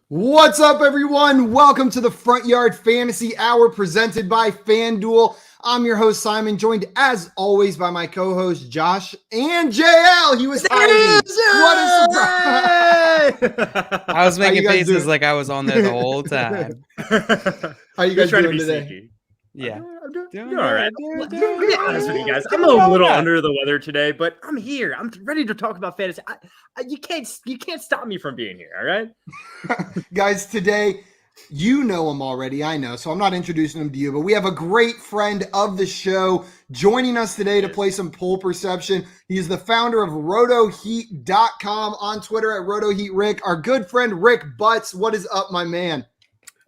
What's up, everyone? Welcome to the Front Yard Fantasy Hour presented by FanDuel. I'm your host, Simon, joined as always by my co-host, Josh and JL. He was hiding. What a surprise. I was making faces like I was on there the whole time. How you guys doing today? Sneaky. Yeah. I'm doing all right. To be honest with you guys, I'm a little under the weather today, but I'm here. I'm ready to talk about fantasy. You can't stop me from being here, all right? Guys, today, you know him already, I know, so I'm not introducing him to you, but we have a great friend of the show joining us today to play some poll perception. He is the founder of RotoHeat.com, on Twitter at RotoHeatRick. Our good friend Rick Butts. What is up, my man?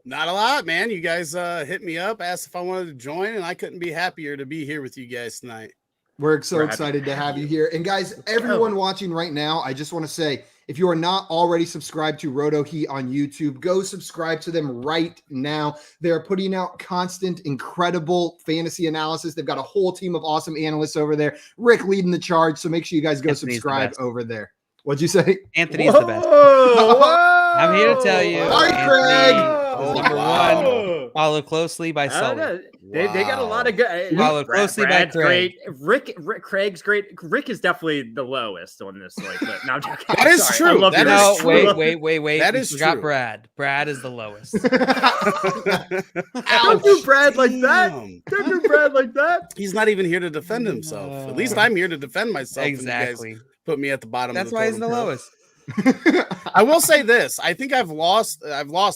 Not a lot, man. You guys hit me up, asked if I wanted to join, and I couldn't be happier to be here with you guys tonight. We're excited to have you here. And guys, everyone watching right now, I just want to say, if you are not already subscribed to Roto Heat on YouTube, go subscribe to them right now. They're putting out constant, incredible fantasy analysis. They've got a whole team of awesome analysts over there. Rick leading the charge, so make sure you guys go subscribe over there. What'd you say? Anthony's the best. I'm here to tell you. All right, Craig. Number one, followed closely by Sully. They got a lot of good. Followed closely by Craig. Great. Craig's great. Rick is definitely the lowest on this. But no, I'm joking. That is true. Wait. That is true. true. Brad is the lowest. Don't do Brad like that. Don't do Brad like that. He's not even here to defend himself. At least I'm here to defend myself. Exactly. You guys put me at the bottom. That's of the why he's the totem pole. lowest. I will say this. I think I've lost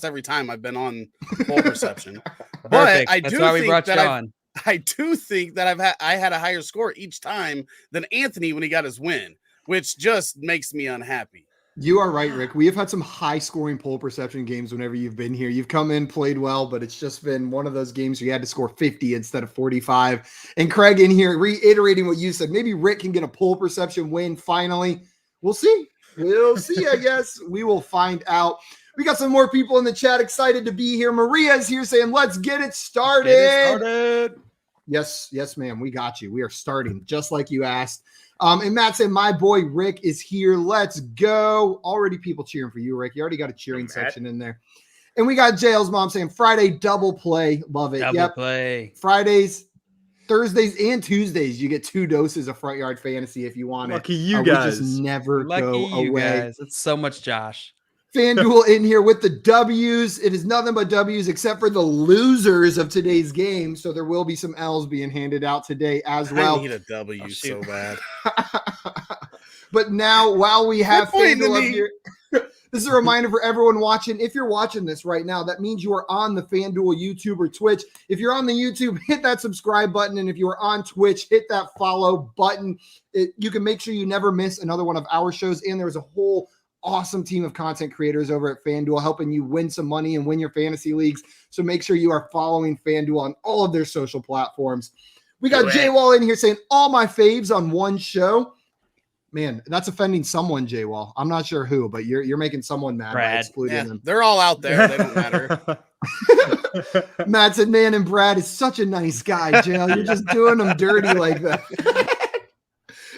every time I've been on poll perception. But I do think that I do think that I had a higher score each time than Anthony when he got his win, which just makes me unhappy. You are right, Rick. We have had some high-scoring poll perception games whenever you've been here. You've come in, played well, but it's just been one of those games where you had to score 50 instead of 45. And Craig in here reiterating what you said. Maybe Rick can get a poll perception win finally. We'll see. We'll see, I guess. We will find out. We got some more people in the chat excited to be here. Maria's here saying, let's get it started. Yes, ma'am. We got you. We are starting just like you asked. And Matt said, my boy Rick is here. Let's go. Already people cheering for you, Rick. You already got a cheering section in there. And we got JL's mom saying, Friday double play. Love it. Double play. Fridays, Thursdays, and Tuesdays, you get 2 doses of Front Yard Fantasy if you want it. Lucky you guys. We just never go away. Guys. It's so much Josh. FanDuel in here with the W's. It is nothing but W's except for the losers of today's game. So there will be some L's being handed out today as well. I need a W so bad. But now, while we have FanDuel up here, this is a reminder for everyone watching. If you're watching this right now, that means you are on the FanDuel YouTube or Twitch. If you're on the YouTube, hit that subscribe button. And if you are on Twitch, hit that follow button. You can make sure you never miss another one of our shows. And there's a whole awesome team of content creators over at FanDuel helping you win some money and win your fantasy leagues. So make sure you are following FanDuel on all of their social platforms. We got Jay Wall in here saying all my faves on one show. Man, that's offending someone, Jay Wall. I'm not sure who, but you're making someone mad by excluding them. They're all out there. They don't matter. Matt said, man, and Brad is such a nice guy, JL. You're just doing them dirty like that.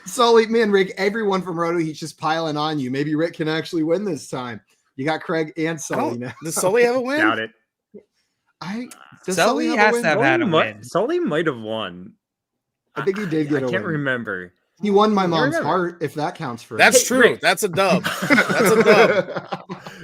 Sully, man, Rick, everyone from Roto Heat's just piling on you. Maybe Rick can actually win this time. You got Craig and Sully now. Does Sully have a win? Doubt it. Sully has to have had a win. Sully might have won. I think he did get a win. I can't remember. He won my mom's heart, if that counts for That's true. Rick. That's a dub. That's a dub.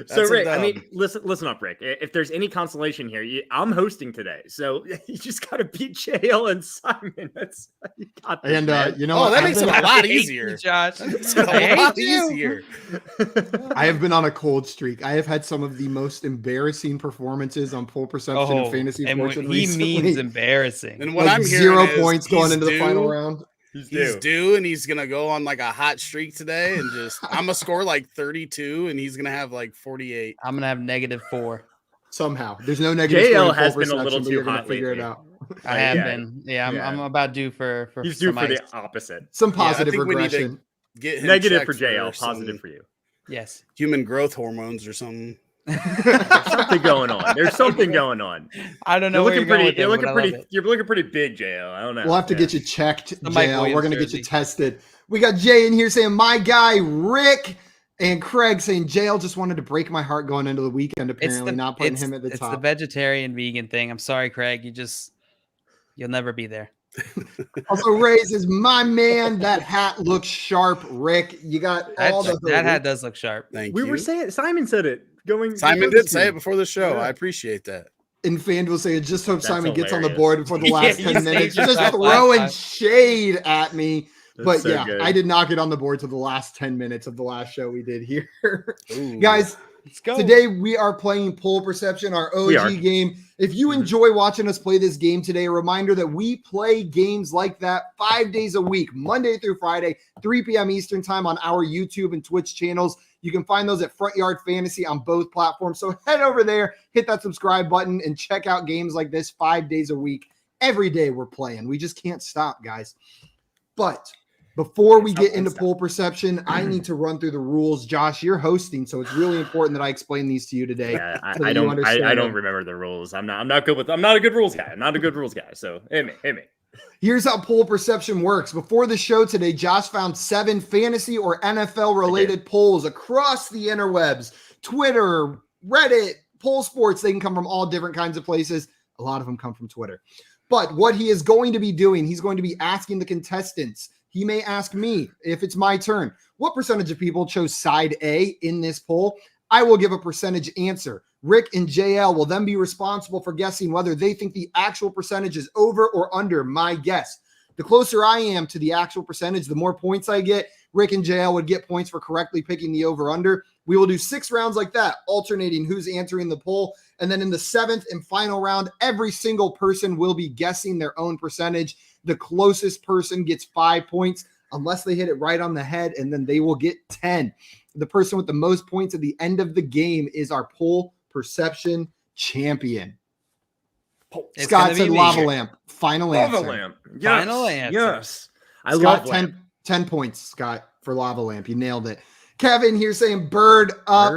So, Rick, I mean, listen up, Rick. If there's any consolation here, I'm hosting today, so you just got to beat JL and Simon. That's you got this, and you know, that makes it a lot easier, Josh. It's a lot easier. I have been on a cold streak. I have had some of the most embarrassing performances on poll perception and fantasy fortune recently. He means embarrassing. And what like I'm hearing 0 is points going into the final round. He's due, and he's gonna go on like a hot streak today, and I'm gonna score like 32, and he's gonna have like 48. I'm gonna have -4 somehow. There's no negative. JL has been a little too hot figure it out. I have been. Yeah, I'm about due for. He's due for the opposite. Some positive regression. Get him negative for JL, positive for you. Yes, human growth hormones or something. There's something going on. There's something going on. I don't know. You're looking pretty big, JL. I don't know. We'll have to get you checked, JL. We're gonna get you tested. We got Jay in here saying, "My guy Rick." And Craig saying jail just wanted to break my heart going into the weekend. Apparently, not putting him at the top. It's the vegetarian vegan thing. I'm sorry, Craig. You'll never be there. Also, Ray says, my man, that hat looks sharp. Rick, you got all that hat does look sharp. Thank you. We were saying Simon said it. Simon did say it before the show. Yeah. I appreciate that. And FanDuel saying, just hope Simon gets on the board before the last 10 minutes. Just throwing shade at me. But yeah, good. I did not get on the board to the last 10 minutes of the last show we did here. Guys, let's go. Today we are playing Poll Perception, our OG game. If you enjoy watching us play this game today, a reminder that we play games like that 5 days a week, Monday through Friday, 3 p.m. Eastern time on our YouTube and Twitch channels. You can find those at Front Yard Fantasy on both platforms. So head over there, hit that subscribe button, and check out games like this 5 days a week. Every day we're playing. We just can't stop, guys. But before we get into Poll Perception, I need to run through the rules. Josh, you're hosting, so it's really important that I explain these to you today. Yeah, I don't remember the rules. I'm not a good rules guy. I'm not a good rules guy. So hit me. Here's how Poll Perception works. Before the show today, Josh found 7 fantasy or NFL related polls across the interwebs, Twitter, Reddit, Poll Sports. They can come from all different kinds of places. A lot of them come from Twitter. But what he is going to be doing, he's going to be asking the contestants. He may ask me, if it's my turn, what percentage of people chose side A in this poll? I will give a percentage answer. Rick and JL will then be responsible for guessing whether they think the actual percentage is over or under my guess. The closer I am to the actual percentage, the more points I get. Rick and JL would get points for correctly picking the over-under. We will do 6 rounds like that, alternating who's answering the poll. And then in the 7th and final round, every single person will be guessing their own percentage. The closest person gets 5 points unless they hit it right on the head, and then they will get 10. The person with the most points at the end of the game is our Poll Perception champion. Scott said lava lamp. Final answer. Lava lamp. Yes. Final answer. Yes. I love 10 points, Scott, for lava lamp. You nailed it. Kevin here saying bird up.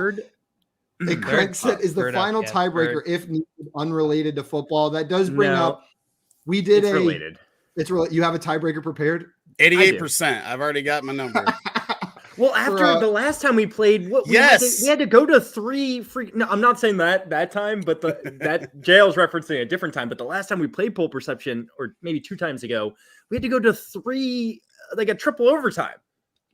And Craig said is the final tiebreaker if needed, unrelated to football. That does bring up. We did related. It's related. You have a tiebreaker prepared? 88%. I've already got my number. Well, after the last time we played, we had to go to 3 free. No, I'm not saying that time, but that Jail's referencing a different time. But the last time we played Poll Perception, or maybe 2 times ago, we had to go to 3, like a triple overtime.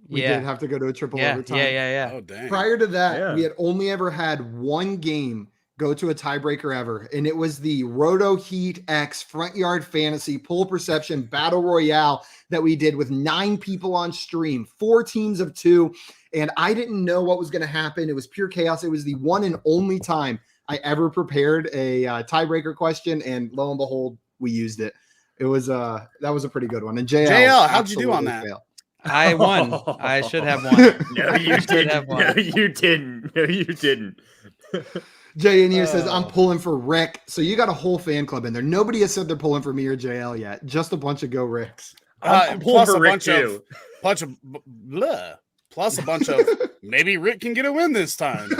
We did have to go to a triple overtime. Yeah. Oh, dang. Prior to that, we had only ever had 1 game go to a tiebreaker ever, and it was the Roto Heat X Front Yard Fantasy Poll Perception Battle Royale that we did with 9 people on stream, 4 teams of 2, and I didn't know what was going to happen. It was pure chaos. It was the one and only time I ever prepared a tiebreaker question, and lo and behold, we used it. It was that was a pretty good one. And JL, how'd you do on that? Failed. I won. I should have won. No, you didn't. No, you didn't. No, you didn't. Jay in here says, I'm pulling for Rick. So you got a whole fan club in there. Nobody has said they're pulling for me or JL yet. Just a bunch of Go Ricks. I'm pulling for Rick too. Plus a bunch of maybe Rick can get a win this time.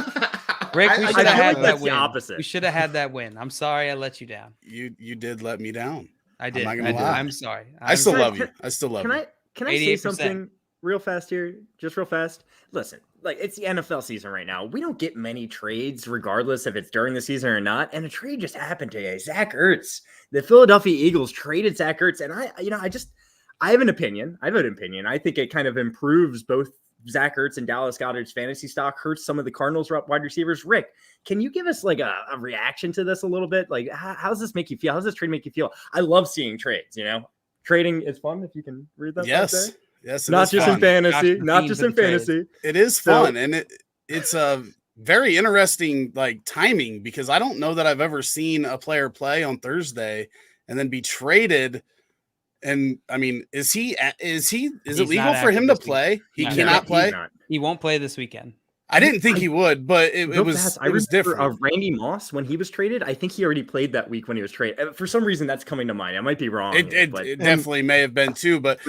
Rick, we should have had that win. Opposite. We should have had that win. I'm sorry I let you down. You did let me down. I did. I'm not gonna lie. I'm sorry. I still love you. I still love you. Can I say something real fast here? Just real fast. Listen, like it's the NFL season right now. We don't get many trades, regardless if it's during the season or not. And a trade just happened today. Zach Ertz. The Philadelphia Eagles traded Zach Ertz, and I have an opinion. I think it kind of improves both Zach Ertz and Dallas Goedert's fantasy stock, hurts some of the Cardinals wide receivers. Rick, can you give us like a reaction to this a little bit? Like, how does this make you feel? How does this trade make you feel? I love seeing trades. Trading is fun if you can read that. Yes. Yes, not just in fantasy, not just in fantasy. It is fun, and it's a very interesting like timing because I don't know that I've ever seen a player play on Thursday and then be traded. And I mean, is it legal for him to play? He cannot play. He won't play this weekend. I didn't think he would, but it was different. Randy Moss, when he was traded, I think he already played that week when he was traded. For some reason, that's coming to mind. I might be wrong. It definitely may have been too, but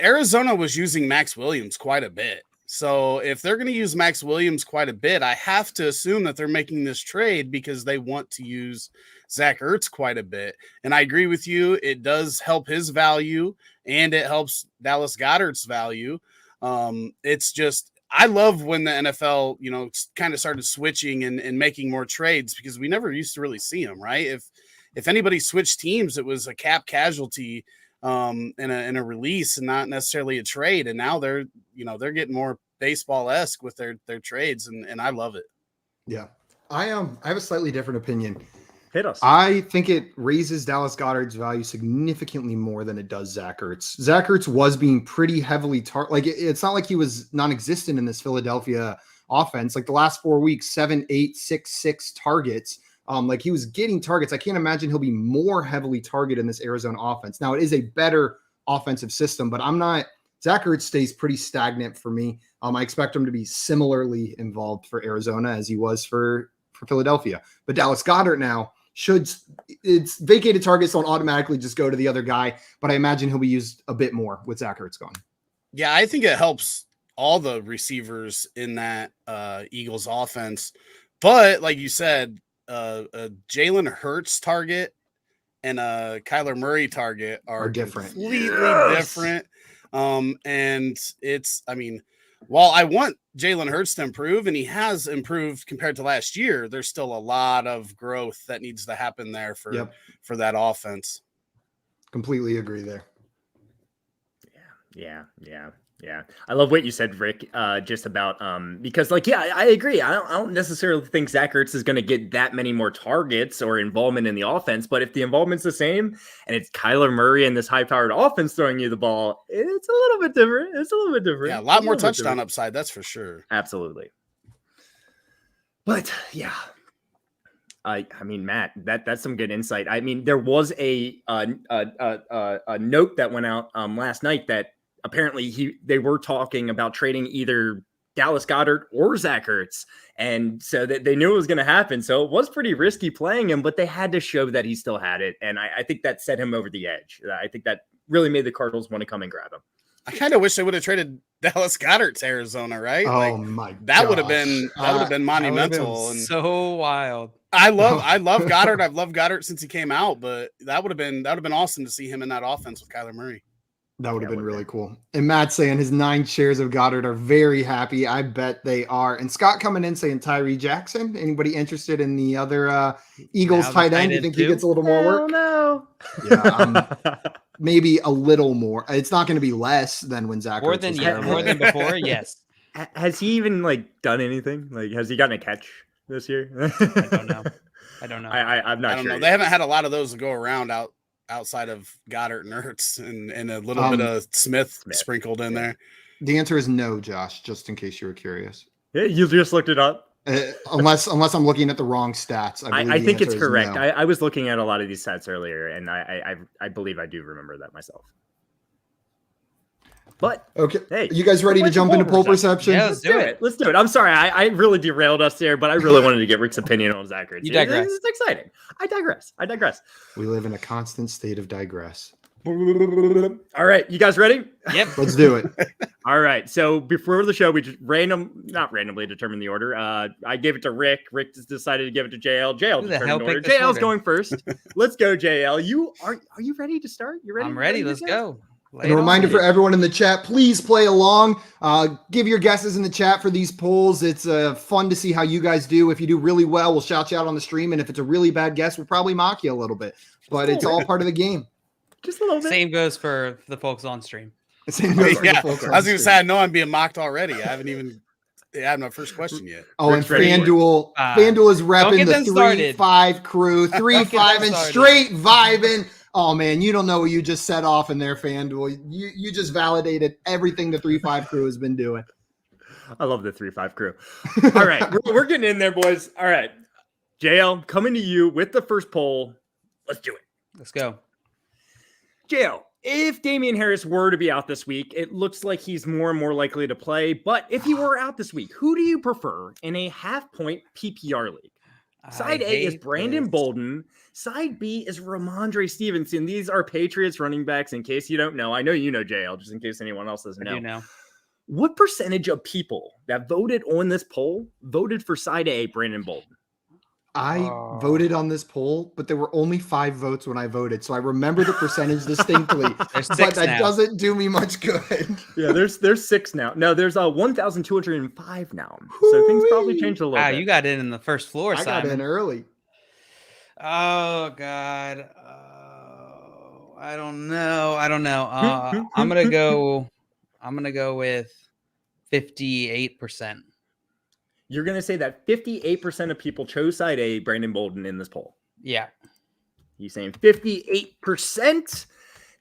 Arizona was using Max Williams quite a bit. So if they're going to use Max Williams quite a bit, I have to assume that they're making this trade because they want to use Zach Ertz quite a bit. And I agree with you. It does help his value and it helps Dallas Goedert's value. It's just, I love when the NFL, kind of started switching and making more trades, because we never used to really see them, right? If anybody switched teams, it was a cap casualty in a release and not necessarily a trade. And now they're getting more baseball-esque with their trades, and I love it. Yeah. I have a slightly different opinion. Hit us. I think it raises Dallas Goedert's value significantly more than it does Zach Ertz. Zach Ertz was being pretty heavily it's not like he was non-existent in this Philadelphia offense. Like the last 4 weeks, 7, 8, 6, 6 targets. Like he was getting targets. I can't imagine he'll be more heavily targeted in this Arizona offense. Now it is a better offensive system, but Zach Ertz stays pretty stagnant for me. I expect him to be similarly involved for Arizona as he was for Philadelphia. But Dallas Goedert now it's vacated targets don't automatically just go to the other guy, but I imagine he'll be used a bit more with Zach Ertz gone. Yeah, I think it helps all the receivers in that Eagles offense. But like you said, a Jalen Hurts target and a Kyler Murray target are different. Completely different. And while I want Jalen Hurts to improve, and he has improved compared to last year, there's still a lot of growth that needs to happen there for that offense. Completely agree there. Yeah. I love what you said, Rick, just about because I agree. I don't necessarily think Zach Ertz is going to get that many more targets or involvement in the offense, but if the involvement's the same and it's Kyler Murray and this high-powered offense throwing you the ball, it's a little bit different. Yeah, a lot more touchdown upside, that's for sure. Absolutely. But yeah. I mean, Matt, that's some good insight. I mean, there was a note that went out last night that apparently they were talking about trading either Dallas Goedert or Zach Ertz. And so that they knew it was going to happen. So it was pretty risky playing him, but they had to show that he still had it. And I think that set him over the edge. I think that really made the Cardinals want to come and grab him. I kind of wish they would have traded Dallas Goedert to Arizona, right? Oh my! That would have been monumental and so wild. I love Goedert. I've loved Goedert since he came out, but that would have been awesome to see him in that offense with Kyler Murray. That would have been really cool. And Matt saying his 9 shares of Goddard are very happy. I bet they are. And Scott coming in saying Tyree Jackson. Anybody interested in the other Eagles tight end? Do you think he gets a little more work? No. Yeah, maybe a little more. It's not going to be less than when Zach. More than before. Yes. Has he even done anything? Has he gotten a catch this year? I don't know. I'm not sure. Know. They haven't had a lot of those to go around outside of Goddard and Ertz and a little bit of Smith sprinkled in there. The answer is no, Josh, just in case you were curious. Yeah, you just looked it up. Unless I'm looking at the wrong stats. I think it's correct. No. I was looking at a lot of these stats earlier, and I believe I do remember that myself. But okay, hey, you guys ready to jump into poll perception? Yeah, let's do it. Let's do it. I'm sorry, I really derailed us there, but I really wanted to get Rick's opinion on Zach Ertz. You digress. It's exciting. I digress. We live in a constant state of digress. All right, you guys ready? Yep. Let's do it. All right. So before the show, we just not randomly determined the order. I gave it to Rick. Rick just decided to give it to JL. JL determined the order. JL's going first. Let's go, JL. Are you ready to start? You ready? I'm ready. Let's go. And a reminder for everyone in the chat, please play along. Give your guesses in the chat for these polls. It's fun to see how you guys do. If you do really well, we'll shout you out on the stream. And if it's a really bad guess, we'll probably mock you a little bit. But it's all part of the game. Just a little bit. Same goes for the folks on stream. Same goes for the folks on I was going to say, I stream. know I'm being mocked already. I haven't even had my first question yet. Oh, and FanDuel. FanDuel is repping the 3-5 crew. 3-5 and straight vibing. Oh, man, you don't know what you just set off in there, FanDuel. You just validated everything the 3-5 crew has been doing. I love the 3-5 crew. All right, we're getting in there, boys. All right, JL, coming to you with the first poll. Let's do it. Let's go. JL, if Damian Harris were to be out this week, it looks like he's more and more likely to play. But if he were out this week, who do you prefer in a half-point PPR league? Side A is Brandon Bolton. Side B is Ramondre Stevenson. These are Patriots running backs, in case you don't know. I know you know, JL, just in case anyone else doesn't know. I do know. What percentage of people that voted on this poll voted for Side A, Brandon Bolton? I voted on this poll, but there were only 5 votes when I voted, so I remember the percentage distinctly. There's 6 but that now. doesn't do me much good. Yeah, there's 6 now. No, there's 1,205 now. So things probably changed a little bit. You got in the first floor, Simon. I got in early. Oh God. I don't know. I'm gonna go with 58%. You're going to say that 58% of people chose side A, Brandon Bolton, in this poll. Yeah. He's saying 58%.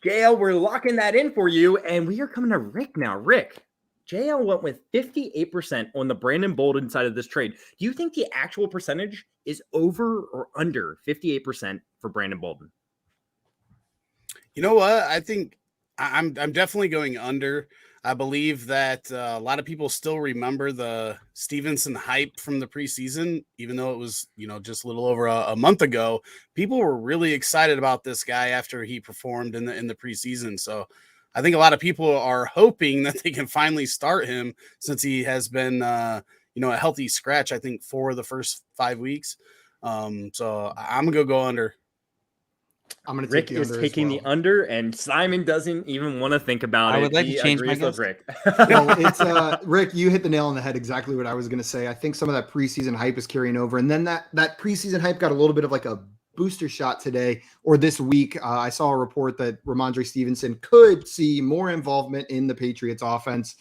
JL, we're locking that in for you. And we are coming to Rick now. Rick, JL went with 58% on the Brandon Bolton side of this trade. Do you think the actual percentage is over or under 58% for Brandon Bolton? You know what? I think I'm definitely going under. I believe that a lot of people still remember the Stevenson hype from the preseason, even though it was, just a little over a month ago. People were really excited about this guy after he performed in the preseason. So I think a lot of people are hoping that they can finally start him since he has been, a healthy scratch, I think, for the first 5 weeks. So I'm going to go under. I'm going to Rick take the under is taking as well. the under, and Simon doesn't even want to think about it. I would like to change my guess. Rick. Well, it's Rick, you hit the nail on the head. Exactly what I was going to say. I think some of that preseason hype is carrying over, and then that preseason hype got a little bit of like a booster shot today or this week. I saw a report that Ramondre Stevenson could see more involvement in the Patriots offense.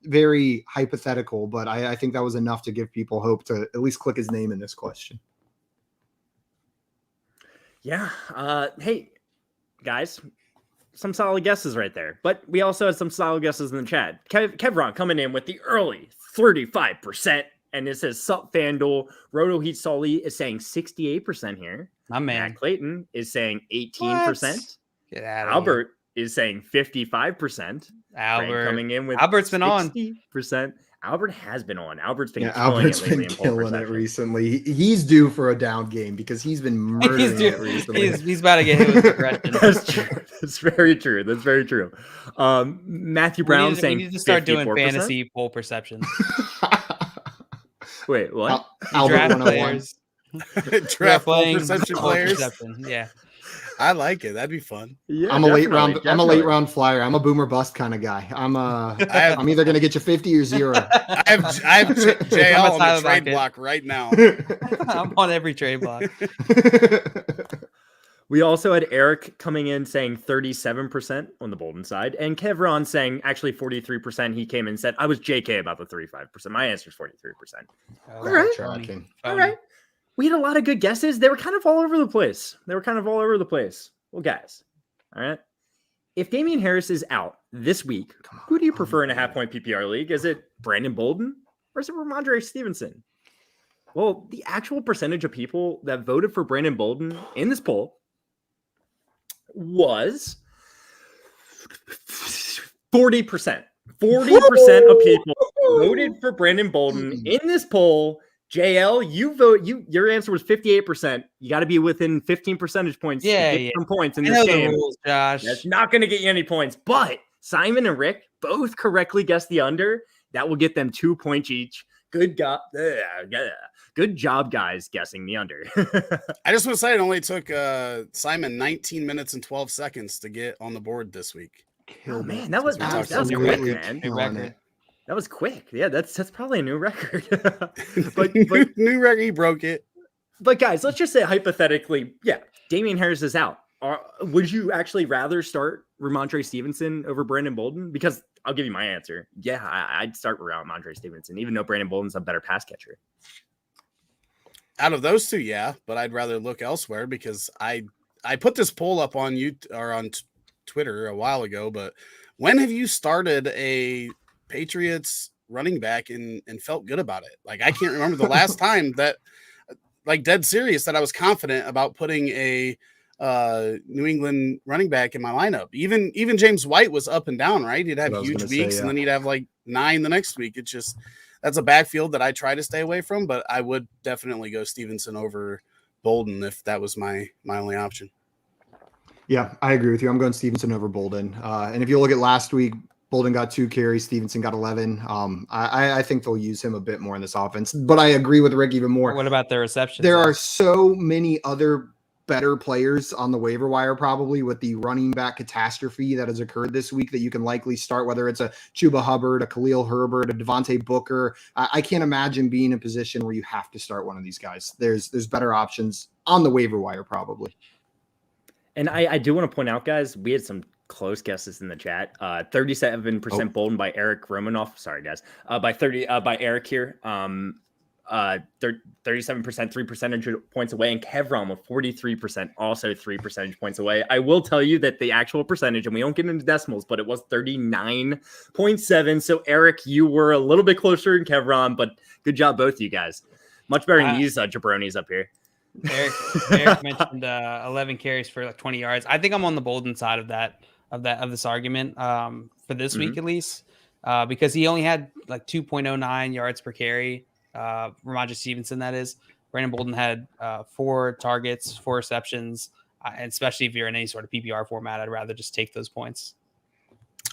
Very hypothetical, but I think that was enough to give people hope to at least click his name in this question. Yeah. Hey, guys, some solid guesses right there. But we also had some solid guesses in the chat. Kevron coming in with the early 35%. And it says Sup FanDuel. Roto Heat Sully is saying 68% here. My man. Matt Clayton is saying 18%. What? Get out of Albert is saying 55%. Albert coming in with Albert's been 60%. on. Albert has been on. Albert's been killing it recently. He's due for a down game because he's been murdering it recently. He's about to get hit with aggression. That's true. That's very true. That's very true. Matthew Brown saying we need to start 54%? doing fantasy poll perceptions. Wait, what? Albert Draft players. Draft playing perception poll players. Perception. Yeah. I like it. That'd be fun. Yeah, I'm a late round flyer. I'm a boomer bust kind of guy. I'm either gonna get you 50 or 0. I have JL on the trade block right now. I'm on every trade block. We also had Eric coming in saying 37% on the Bolton side, and Kevron saying actually 43%. He came in and said, I was JK about the 35%. My answer is 43%. All right. All right. We had a lot of good guesses. They were kind of all over the place. Well, guys, all right. If Damian Harris is out this week, who do you prefer in a half-point PPR league? Is it Brandon Bolton or is it Ramondre Stevenson? Well, the actual percentage of people that voted for Brandon Bolton in this poll was 40%. 40% of people voted for Brandon Bolton in this poll. JL, your answer was 58%. You got to be within 15 percentage points to get some points in this game. The rules, Josh. That's not going to get you any points. But Simon and Rick both correctly guessed the under. That will get them 2 points each. Good job, guys, guessing the under. I just want to say it only took Simon 19 minutes and 12 seconds to get on the board this week. Oh man, that was quick, man. Record. That was quick. Yeah, that's probably a new record. but new record, he broke it. But guys, let's just say hypothetically, yeah, Damian Harris is out. Would you actually rather start Ramondre Stevenson over Brandon Bolton? Because I'll give you my answer. Yeah, I'd start Ramondre Stevenson, even though Brandon Bolton's a better pass catcher. Out of those two, yeah, but I'd rather look elsewhere because I put this poll up on Twitter a while ago. But when have you started a Patriots running back and felt good about it? Like, I can't remember the last time that, like, dead serious, that I was confident about putting a New England running back in my lineup. Even James White was up and down, right? He'd have huge weeks and then he'd have like 9 the next week. It's just, that's a backfield that I try to stay away from, but I would definitely go Stevenson over Bolton if that was my only option. Yeah, I agree with you. I'm going Stevenson over Bolton. And if you look at last week, Bolton got 2 carries. Stevenson got 11. I think they'll use him a bit more in this offense, but I agree with Rick even more. What about their receptions? There are so many other better players on the waiver wire, probably with the running back catastrophe that has occurred this week, that you can likely start, whether it's a Chuba Hubbard, a Khalil Herbert, a Devontae Booker. I can't imagine being in a position where you have to start one of these guys. There's better options on the waiver wire, probably. And I do want to point out, guys, we had some close guesses in the chat. 37% Bolton by Eric Romanoff. Sorry, guys. By Eric here. 37%, 3 percentage points away, and Kevron with 43%, also 3 percentage points away. I will tell you that the actual percentage, and we don't get into decimals, but it was 39.7. So Eric, you were a little bit closer than Kevron, but good job, both of you guys. Much better than these jabronis up here. Eric mentioned 11 carries for like 20 yards. I think I'm on the Bolden side of this argument for this week at least, because he only had like 2.09 yards per carry. Ramondre Stevenson, that is. Brandon Bolden had 4 targets, 4 receptions, and especially if you're in any sort of PPR format, I'd rather just take those points.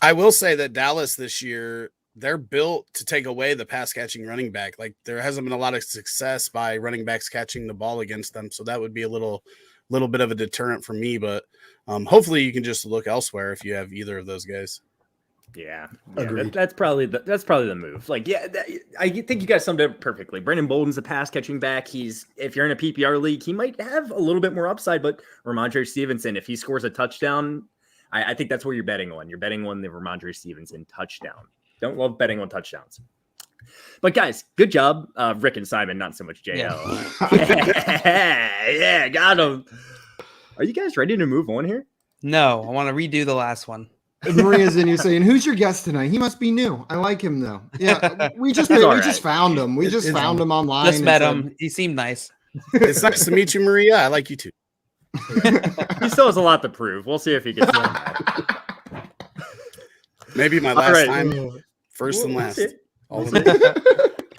I will say that Dallas this year, they're built to take away the pass catching running back. Like, there hasn't been a lot of success by running backs catching the ball against them. So that would be a little bit of a deterrent for me, but hopefully you can just look elsewhere if you have either of those guys. Yeah, that's probably the move. Like, I think you guys summed it up perfectly. Brandon Bolden's a pass catching back. If you're in a PPR league, he might have a little bit more upside, but Ramondre Stevenson, if he scores a touchdown, I think that's where you're betting on. You're betting on the Ramondre Stevenson touchdown. Don't love betting on touchdowns. But guys, good job. Rick and Simon, not so much JL. Yeah, got him. Are you guys ready to move on here? No, I want to redo the last one. Maria's in here saying, "Who's your guest tonight? He must be new. I like him though." Yeah, we just found him. We just found him online. Just met him. He seemed nice. It's nice to meet you, Maria. I like you too. He still has a lot to prove. We'll see if he gets that. Maybe my last time, first and last.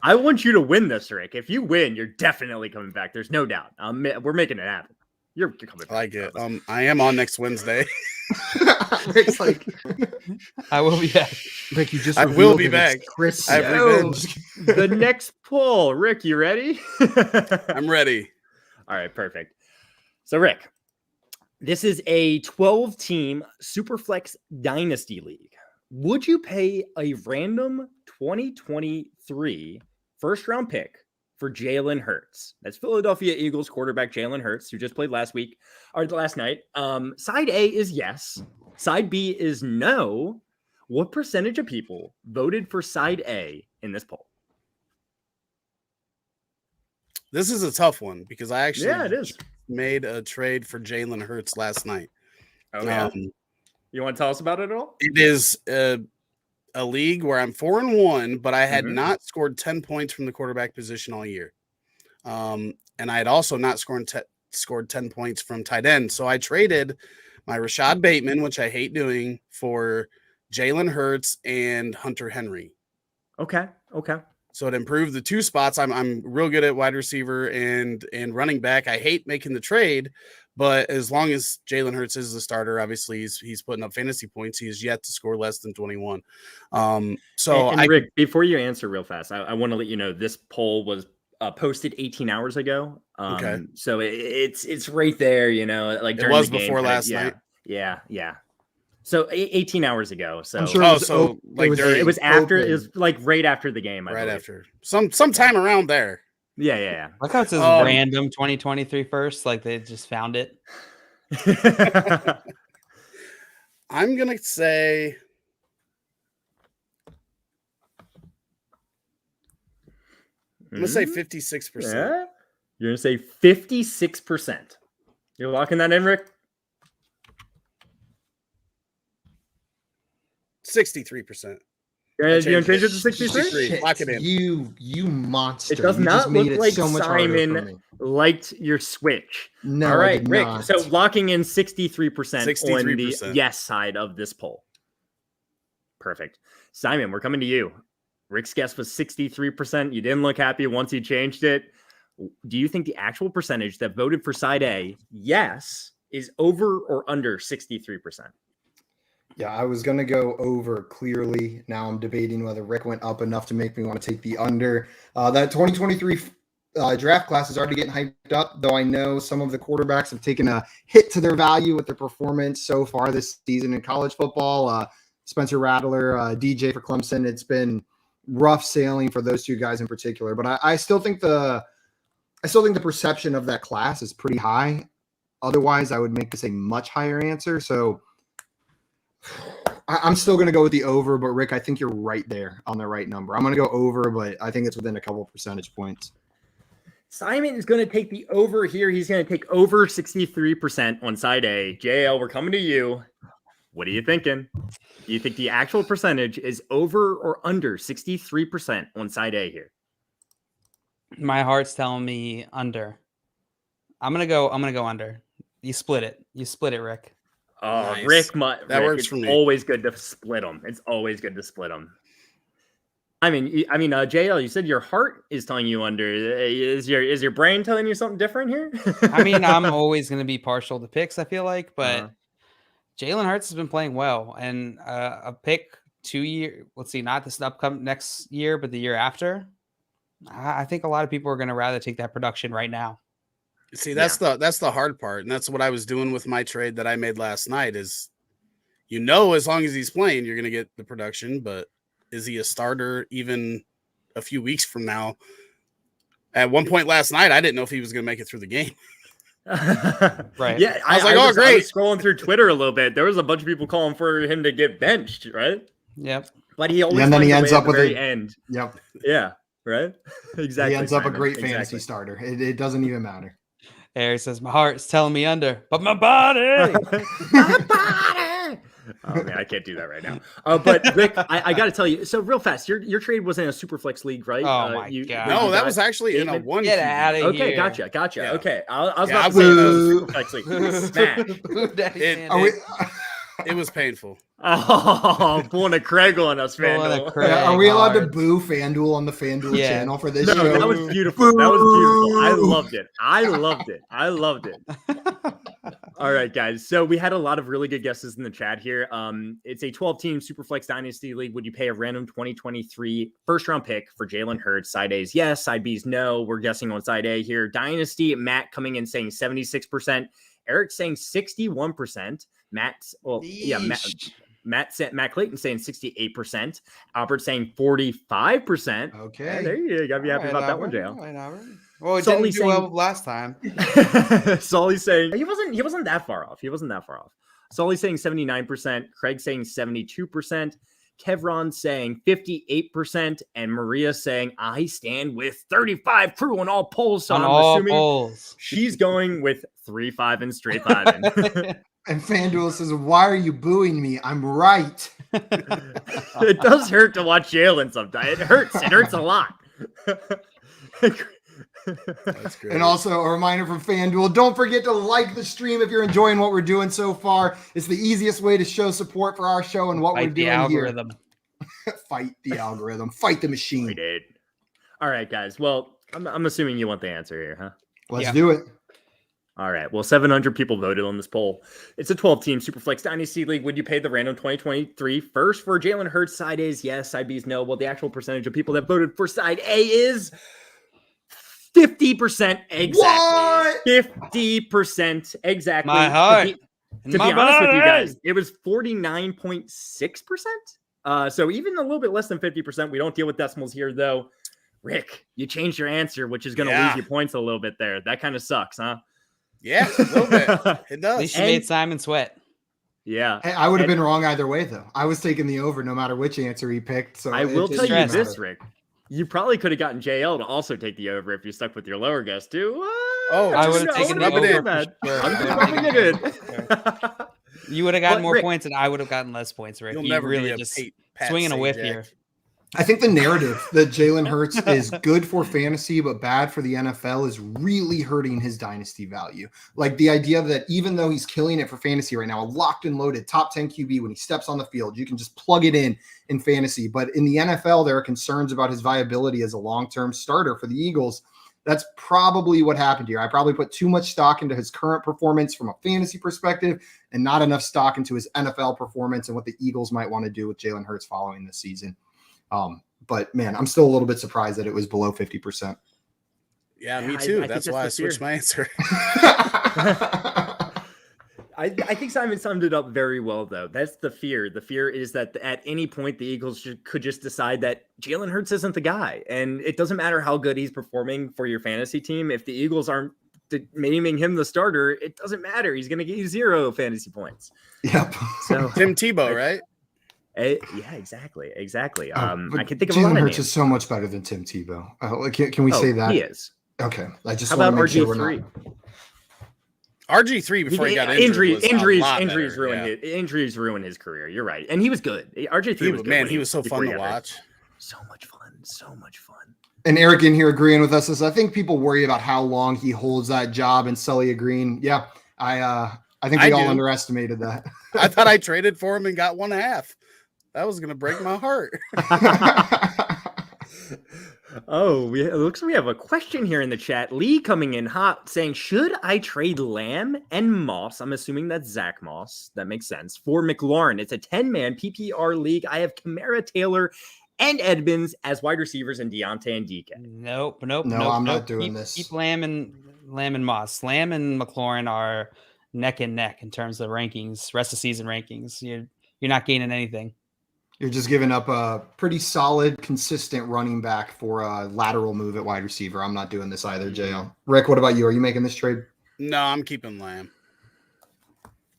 I want you to win this, Rick. If you win, you're definitely coming back. There's no doubt. We're making it happen. You're coming back. I like it. I am on next Wednesday. Rick's like, I will be back. Rick, you just I will be back. Chris, I have revenge. The next poll. Rick, you ready? I'm ready. All right, perfect. So, Rick, this is a 12-team Superflex Dynasty League. Would you pay a random 2023 first-round pick for Jalen Hurts? That's Philadelphia Eagles quarterback Jalen Hurts, who just played last night. Side A is yes. Side B is no. What percentage of people voted for side A in this poll? This is a tough one because I actually it is. Made a trade for Jalen Hurts last night. Okay. You want to tell us about it at all? It is a league where I'm 4-1, but I had not scored 10 points from the quarterback position all year. And I had also not scored 10 points from tight end. So I traded my Rashad Bateman, which I hate doing, for Jalen Hurts and Hunter Henry. Okay. So it improved the 2 spots. I'm real good at wide receiver and running back. I hate making the trade, but as long as Jalen Hurts is the starter, obviously he's putting up fantasy points. He has yet to score less than 21. Rick, before you answer real fast, I want to let you know this poll was posted 18 hours ago. Okay. So it's right there, like it was before last night. Yeah. So 18 hours ago. So I'm sure it was after. It was like right after the game. Right after sometime around there. Yeah. Look how it says random 2023 first, like they just found it. I'm gonna say let's say 56%. Yeah? You're gonna say 56%. You're locking that in, Rick? 63%. You're gonna change it to 63? Lock it in. You monster. It does not look like Simon liked your switch. No, all right, Rick. Not. So locking in 63% on the yes side of this poll. Perfect. Simon, we're coming to you. Rick's guess was 63%. You didn't look happy once he changed it. Do you think the actual percentage that voted for side A, yes, is over or under 63%? Yeah, I was going to go over clearly. Now I'm debating whether Rick went up enough to make me want to take the under. That 2023 draft class is already getting hyped up, though I know some of the quarterbacks have taken a hit to their value with their performance so far this season in college football. Spencer Rattler, DJ for Clemson. It's been rough sailing for those two guys in particular, but I still think the perception of that class is pretty high. Otherwise, I would make this a much higher answer. So I'm still going to go with the over, but Rick, I think you're right there on the right number. I'm going to go over, but I think it's within a couple of percentage points. Simon is going to take the over here. He's going to take over 63% on side A. JL, we're coming to you. What are you thinking? Do you think the actual percentage is over or under 63% on side A here? My heart's telling me under. I'm gonna go under. You split it, Rick. Oh, nice. Rick, that works for me. Always good to split them. It's always good to split them. I mean, JL, you said your heart is telling you under. Is your brain telling you something different here? I mean, I'm always going to be partial to picks, I feel like, but Jalen Hurts has been playing well, and a pick 2 year. Let's see, not this upcoming next year, but the year after. I think a lot of people are going to rather take that production right now. See, that's the hard part, and that's what I was doing with my trade that I made last night. Is as long as he's playing, you're going to get the production, but is he a starter even a few weeks from now? At one point last night, I didn't know if he was going to make it through the game. Right. Yeah. I was like, oh, great. I was scrolling through Twitter a little bit. There was a bunch of people calling for him to get benched, right? Yep. But he always and then he ends up with the end. Yep. Yeah. Right. Exactly. He ends up a great fantasy starter. It doesn't even matter. Harry says, my heart's telling me under, but my body. My body. Oh man, I can't do that right now. But Rick, I got to tell you. So real fast, your trade was in a super flex league, right? Oh my god! No, that was actually in a one. Get out of here. Okay, gotcha. Yeah. Okay, I was about to say that was a super flex league. Smack. It was painful. Oh, pulling a Craig on us, FanDuel. Are we allowed to boo FanDuel on the FanDuel channel for this show? That was beautiful. That was beautiful. I loved it. All right, guys. So we had a lot of really good guesses in the chat here. It's a 12-team Superflex Dynasty League. Would you pay a random 2023 first-round pick for Jalen Hurts? Side A's yes, side B's no. We're guessing on side A here. Dynasty, Matt coming in saying 76%. Eric saying 61%. Matt Clayton saying 68%. Albert saying 45%. Okay. Yeah, there you go. You gotta be happy about that one, JL. Well, it didn't do well last time. Sully's saying he wasn't that far off. Sully's saying 79%. Craig saying 72%. Kevron saying 58%, and Maria saying I stand with 35 crew on all polls. So I'm assuming she's going with 3-5 and straight 5. And FanDuel says, "Why are you booing me? I'm right." It does hurt to watch Jalen sometimes. It hurts. It hurts a lot. That's great. And also a reminder from FanDuel, don't forget to like the stream if you're enjoying what we're doing so far. It's the easiest way to show support for our show and what we're doing algorithm. Here. Fight the algorithm. Fight the machine. We did. All right, guys. Well, I'm assuming you want the answer here, huh? Let's do it. All right. Well, 700 people voted on this poll. It's a 12-team Superflex Dynasty League. Would you pay the random 2023 first for Jalen Hurts? Side A's yes, side B's no. Well, the actual percentage of people that voted for side A is 50% exactly. What? 50% exactly. My heart. To be honest with you guys, it was 49.6%. So even a little bit less than 50%. We don't deal with decimals here, though. Rick, you changed your answer, which is going to lose you points a little bit there. That kind of sucks, huh? Yeah, a little bit. It does. At least you made Simon sweat. Yeah. Hey, I would have been wrong either way, though. I was taking the over no matter which answer he picked. So I will tell you this, Rick. You probably could have gotten JL to also take the over if you stuck with your lower guess, too. I would have taken the over. You would have gotten more points, and I would have gotten less points, Rick. You'll you never really be just swinging a whiff here. I think the narrative that Jalen Hurts is good for fantasy but bad for the NFL is really hurting his dynasty value. Like the idea that even though he's killing it for fantasy right now, a locked and loaded top 10 QB when he steps on the field, you can just plug it in fantasy. But in the NFL, there are concerns about his viability as a long-term starter for the Eagles. That's probably what happened here. I probably put too much stock into his current performance from a fantasy perspective and not enough stock into his NFL performance and what the Eagles might want to do with Jalen Hurts following this season. But man, I'm still a little bit surprised that it was below 50%. Yeah, me too. That's why I switched my answer. I think Simon summed it up very well, though. That's the fear. The fear is that at any point, the Eagles could just decide that Jalen Hurts isn't the guy. And it doesn't matter how good he's performing for your fantasy team. If the Eagles aren't naming him the starter, it doesn't matter. He's going to get you 0 fantasy points. Yep. So Tim Tebow, right? Yeah, exactly. I can think of Jalen a lot of Hurts names. is so much better than Tim Tebow. Can we say that? He is. Okay. I just How want about to make sure we're RG3? not. RG3 before he got injured. Injuries ruined his career. You're right, and he was good. RG3 was good. Man, he was so fun to watch. So much fun. And Eric in here agreeing with us is I think people worry about how long he holds that job, and Sully agreeing. Yeah, I think we all underestimated that. I thought I traded for him and got 1.5. That was gonna break my heart. Oh, it looks like we have a question here in the chat. Lee coming in hot saying, should I trade Lamb and Moss? I'm assuming that's Zach Moss. That makes sense. For McLaurin. It's a 10-man PPR league. I have Kamara, Taylor, and Edmonds as wide receivers and Deontay and DK. Nope. I'm not doing this. Keep Lamb and Moss. Lamb and McLaurin are neck and neck in terms of rankings, rest of season rankings. You're not gaining anything. You're just giving up a pretty solid, consistent running back for a lateral move at wide receiver. I'm not doing this either, JL. Rick, what about you? Are you making this trade? No, I'm keeping Lamb.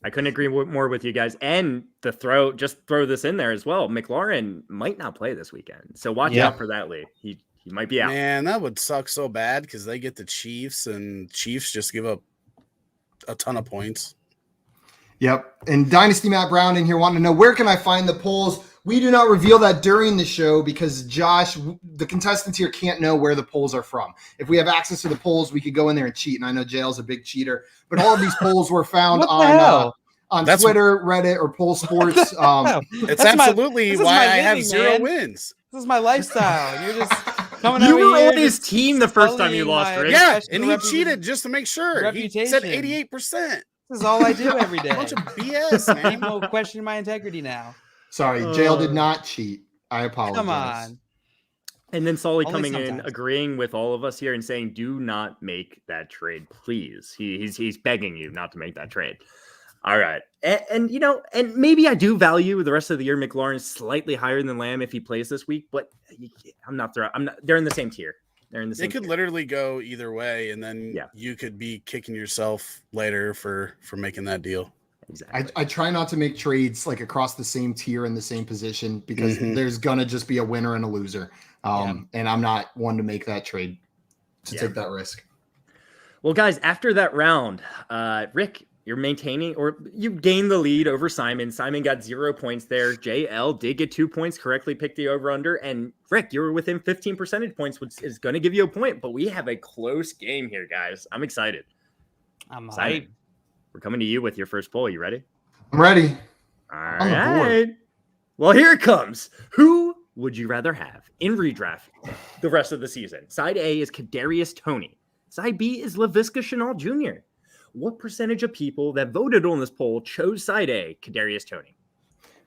I couldn't agree more with you guys. And throw this in there as well. McLaurin might not play this weekend. So watch out for that, Lee. He might be out. Man, that would suck so bad because they get the Chiefs, and Chiefs just give up a ton of points. Yep. And Dynasty Matt Brown in here wanting to know, where can I find the polls? We do not reveal that during the show because Josh, the contestants here can't know where the polls are from. If we have access to the polls, we could go in there and cheat. And I know JL's a big cheater, but all of these polls were found on Twitter, Reddit, or Poll Sports. It's absolutely why I have 0 wins. This is my lifestyle. You're just coming You over were here on his team the first time you lost, Rick. Yeah, and he cheated just to make sure. Reputation. He said 88%. This is all I do every day. A bunch of BS, man. People question my integrity now. Sorry, JL did not cheat. I apologize. Come on. And then Sully Only coming sometimes. in, agreeing with all of us here and saying, do not make that trade, please. He's begging you not to make that trade. All right. And maybe I do value the rest of the year McLaurin slightly higher than Lamb if he plays this week, but they're in the same tier. They're in the same It could tier. literally go either way, and then you could be kicking yourself later for making that deal. Exactly. I try not to make trades like across the same tier in the same position because there's gonna just be a winner and a loser. And I'm not one to make that trade to take that risk. Well, guys, after that round, Rick, you're maintaining, or you gained the lead over Simon. Simon got 0 points there. JL did get 2 points, correctly picked the over under. And Rick, you were within 15 percentage points, which is going to give you a point. But we have a close game here, guys. I'm excited. I'm Simon, hyped. we're coming to you with your first poll. You ready? I'm ready. All On the board. right. Well, here it comes. Who would you rather have in redraft the rest of the season? Side A is Kadarius Toney. Side B is Laviska Shenault Jr. What percentage of people that voted on this poll chose side A, Kadarius Toney?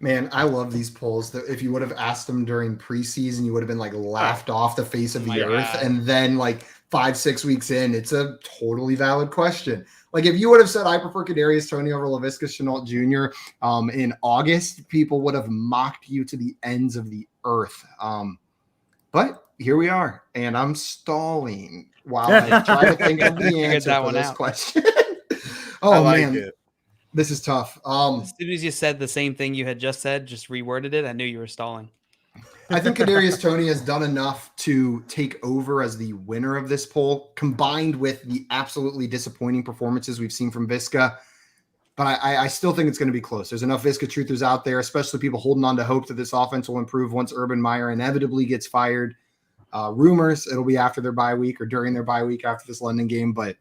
Man, I love these polls. That if you would have asked them during preseason, you would have been like laughed off the face of the earth. God. And then like 5-6 weeks in, it's a totally valid question. Like if you would have said, I prefer Kadarius Toney over Laviska Shenault Jr. In August, people would have mocked you to the ends of the earth. But here we are, and I'm stalling while I try to think of the answer for this question. Oh, man. This is tough. As soon as you said the same thing you had just said, just reworded it, I knew you were stalling. I think Kadarius Toney has done enough to take over as the winner of this poll, combined with the absolutely disappointing performances we've seen from Visca. But I still think it's going to be close. There's enough Visca truthers out there, especially people holding on to hope that this offense will improve once Urban Meyer inevitably gets fired. Rumors, it'll be after their bye week or during their bye week after this London game. But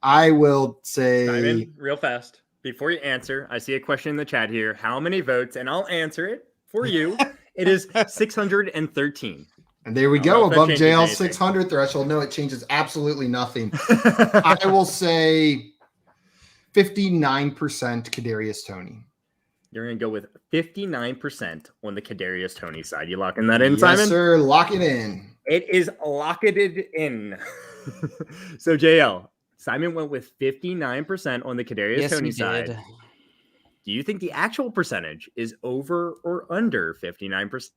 I will say... Simon, real fast. Before you answer, I see a question in the chat here. How many votes? And I'll answer it for you. It is 613. And there we go, above JL's 600 threshold. No, it changes absolutely nothing. I will say 59% Kadarius Toney. You're going to go with 59% on the Kadarius Toney side. You locking that in, Simon? Yes, sir. Lock it in. It is locketed in. So, JL, Simon went with 59% on the Kadarius Toney side. Do you think the actual percentage is over or under 59%?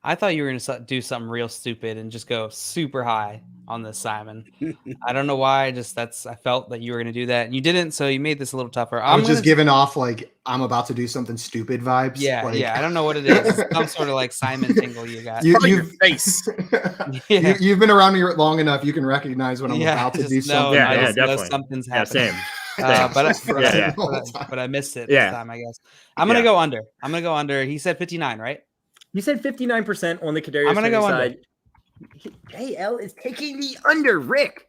I thought you were going to do something real stupid and just go super high on this, Simon. I don't know why. I felt that you were going to do that, and you didn't. So you made this a little tougher. I'm just giving off like I'm about to do something stupid vibes. Yeah, yeah. I don't know what it is. Some sort of like Simon tingle you got. Your face. You've been around me long enough. You can recognize when I'm about to do something. Yeah, definitely. Something's happening. Same. But I missed it this time, I guess. I'm gonna go under. He said 59, right? You said 59% on the Kadarius Toney side. JL is taking the under. Rick,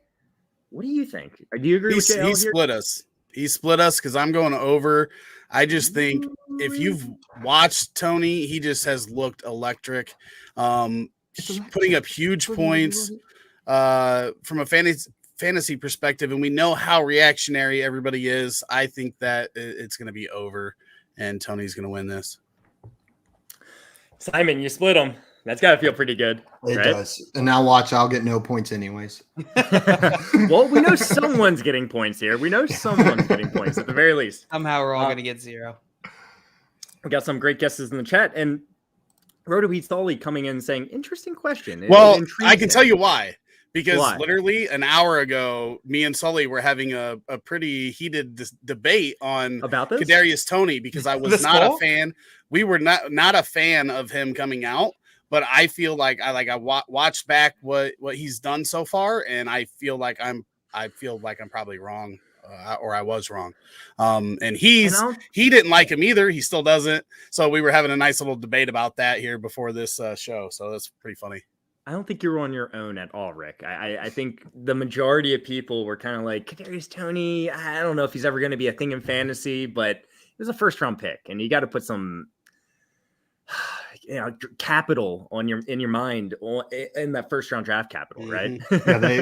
what do you think? Do you agree with JL? He split us because I'm going over. I just think if you've watched Toney, he just has looked electric. Putting up huge points from a fantasy perspective, and we know how reactionary everybody is. I think that it's going to be over, and Toney's going to win this. Simon, you split them. That's got to feel pretty good. It does. And now watch, I'll get no points anyways. Well, we know someone's getting points here. We know someone's getting points at the very least. Somehow we're all going to get 0. We got some great guesses in the chat. And Roto-Beat Stolly coming in saying, interesting question. Well, I can tell you why. Because literally an hour ago, me and Sully were having a pretty heated debate on about this? Kadarius Toney because I was not a fan. We were not a fan of him coming out, but I feel like I watched back what he's done so far, and I feel like I'm probably wrong, or I was wrong. And he didn't like him either. He still doesn't. So we were having a nice little debate about that here before this show. So that's pretty funny. I don't think you're on your own at all, Rick. I think the majority of people were kind of like, Kadarius Toney, I don't know if he's ever going to be a thing in fantasy, but it was a first-round pick, and you got to put some capital in your mind in that first-round draft capital, right?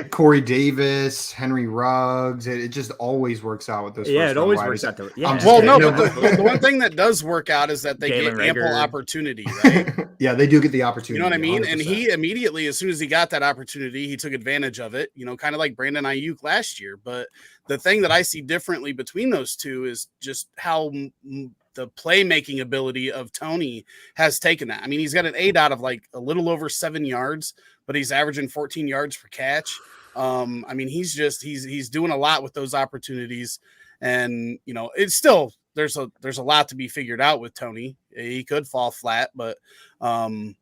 Corey Davis, Henry Ruggs, it just always works out with those. Yeah, it always works out. But the one thing that does work out is that they get ample opportunity, right? Yeah, they do get the opportunity. You know what I mean? 100%. And he immediately, as soon as he got that opportunity, he took advantage of it, kind of like Brandon Ayuk last year. But the thing that I see differently between those two is just how the playmaking ability of Toney has taken that. I mean, he's got an 8 out of like a little over 7 yards, but he's averaging 14 yards per catch. I mean, he's doing a lot with those opportunities, and it's still there's a lot to be figured out with Toney. He could fall flat, but I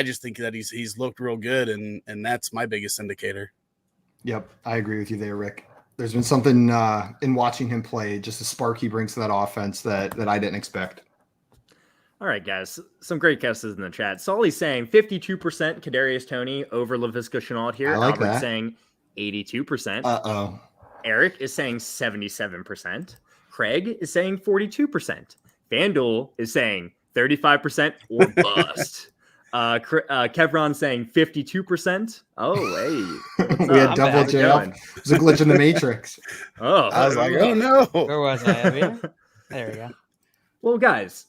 just think that he's looked real good, and that's my biggest indicator. Yep, I agree with you there, Rick. There's been something in watching him play, just a spark he brings to that offense that I didn't expect. All right, guys. Some great guesses in the chat. Solly's saying 52% Kadarius Toney over Laviska Shenault here. I like Albert's that. saying 82%. Uh-oh. Eric is saying 77%. Craig is saying 42%. FanDuel is saying 35% or bust. Kevron saying 52%. Oh, hey. We had double JL. It was a glitch in the Matrix. I was like, oh no. Where was I? There we go. Well, guys,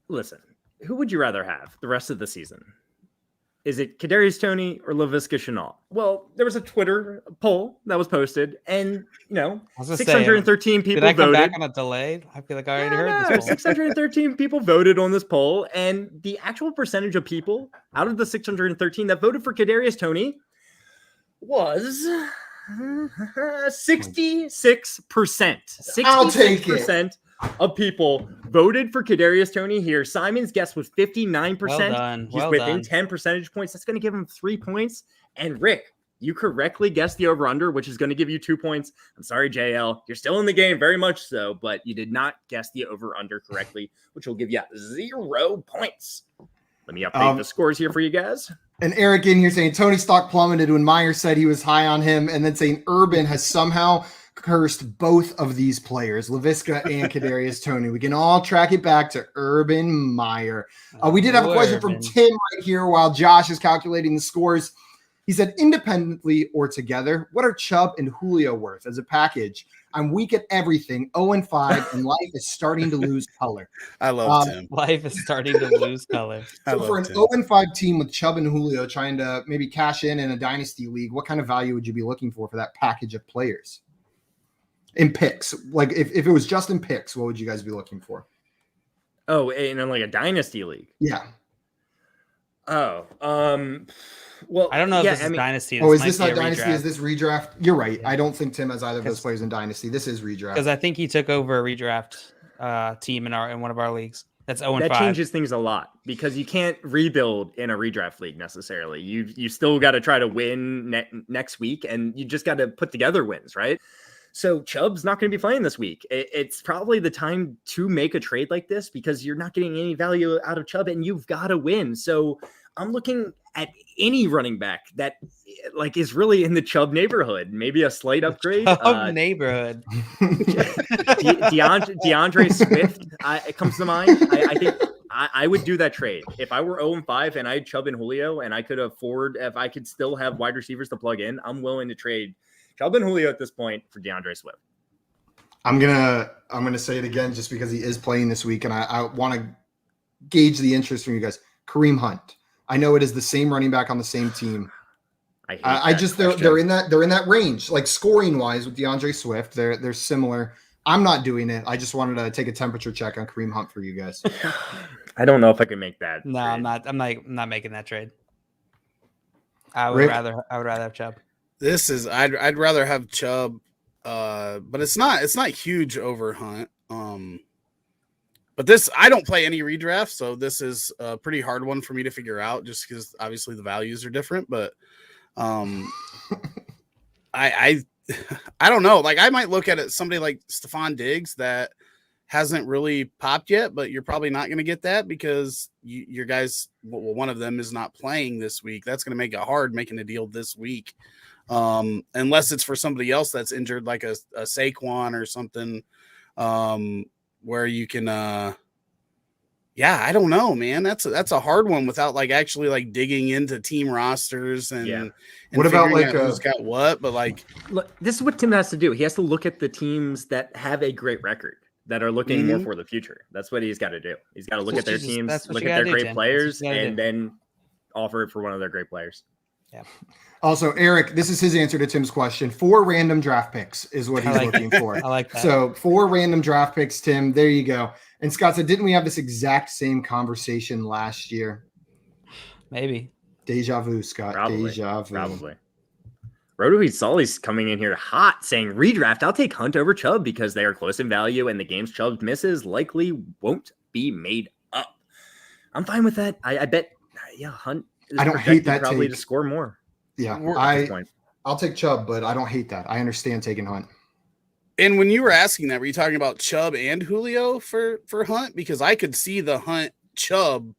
listen. Who would you rather have the rest of the season? Is it Kadarius Toney or Laviska Shenault? Well, there was a Twitter poll that was posted, and 613 people did I come voted. Back on a delay? I feel like I already heard this poll. 613 people voted on this poll, and the actual percentage of people out of the 613 that voted for Kadarius Toney was 66%. 66% of people voted for Kadarius Toney here. Simon's guess was 59%. Well done. He's within 10 percentage points. That's going to give him 3 points. And Rick, you correctly guessed the over-under, which is going to give you 2 points. I'm sorry, JL. You're still in the game, very much so, but you did not guess the over-under correctly, which will give you 0 points. Let me update the scores here for you guys. And Eric in here saying Toney stock plummeted when Myers said he was high on him, and then saying Urban has somehow cursed both of these players, Laviska and Kadarius Toney. We can all track it back to Urban Meyer. We did have a question from Tim right here while Josh is calculating the scores. He said, independently or together, what are Chubb and Julio worth as a package? I'm weak at everything, 0-5, and life is starting to lose color. I love Tim. Life is starting to lose color. So for an 0-5 team with Chubb and Julio trying to maybe cash in a dynasty league, what kind of value would you be looking for that package of players? In picks, like if it was just in picks, what would you guys be looking for? Oh, in like a dynasty league? Yeah. Oh, well, I don't know if this is dynasty. Is this not dynasty? Is this redraft? You're right. I don't think Tim has either of those players in dynasty. This is redraft because I think he took over a redraft team in one of our leagues. That's 0-5. That changes things a lot because you can't rebuild in a redraft league necessarily. You still got to try to win next week, and you just got to put together wins, right? So Chubb's not going to be playing this week. It's probably the time to make a trade like this because you're not getting any value out of Chubb, and you've got to win. So I'm looking at any running back that like is really in the Chubb neighborhood, maybe a slight upgrade. Neighborhood. DeAndre Swift it comes to mind. I think I would do that trade if I were 0-5 and I had Chubb and Julio and I could afford, if I could still have wide receivers to plug in, I'm willing to trade Chubb and Julio at this point for DeAndre Swift. I'm gonna say it again just because he is playing this week, and I want to gauge the interest from you guys. Kareem Hunt. I know it is the same running back on the same team. They're in that range, like scoring wise with DeAndre Swift. They're similar. I'm not doing it. I just wanted to take a temperature check on Kareem Hunt for you guys. I don't know if I can make that. No, trade. I'm not making that trade. I would rather have Chubb. I'd rather have Chubb, but it's not huge over Hunt. But this, I don't play any redraft, so this is a pretty hard one for me to figure out just because obviously the values are different. But I don't know. Like I might look at it somebody like Stephon Diggs that hasn't really popped yet, but you're probably not going to get that because your guys, one of them is not playing this week. That's going to make it hard making a deal this week. Unless it's for somebody else that's injured, like a Saquon or something, where you can, I don't know, man. That's a hard one without like actually like digging into team rosters and what about like who's got what? But like, look, this is what Tim has to do. He has to look at the teams that have a great record that are looking more for the future. That's what he's got to do. He's got to look at their teams, look at their great players, and then offer it for one of their great players. Yeah. Also, Eric, this is his answer to Tim's question. 4 random draft picks is what he's looking for. I like that. So 4 random draft picks, Tim. There you go. And Scott said, didn't we have this exact same conversation last year? Maybe. Deja vu, Scott. Probably. Deja vu. Probably. Roto Sully's coming in here hot saying redraft. I'll take Hunt over Chubb because they are close in value and the games Chubb misses likely won't be made up. I'm fine with that. I bet, Hunt is I don't hate that probably take. to score more. Yeah, I'll take Chubb, but I don't hate that. I understand taking Hunt. And when you were asking that, were you talking about Chubb and Julio for Hunt? Because I could see the Hunt Chubb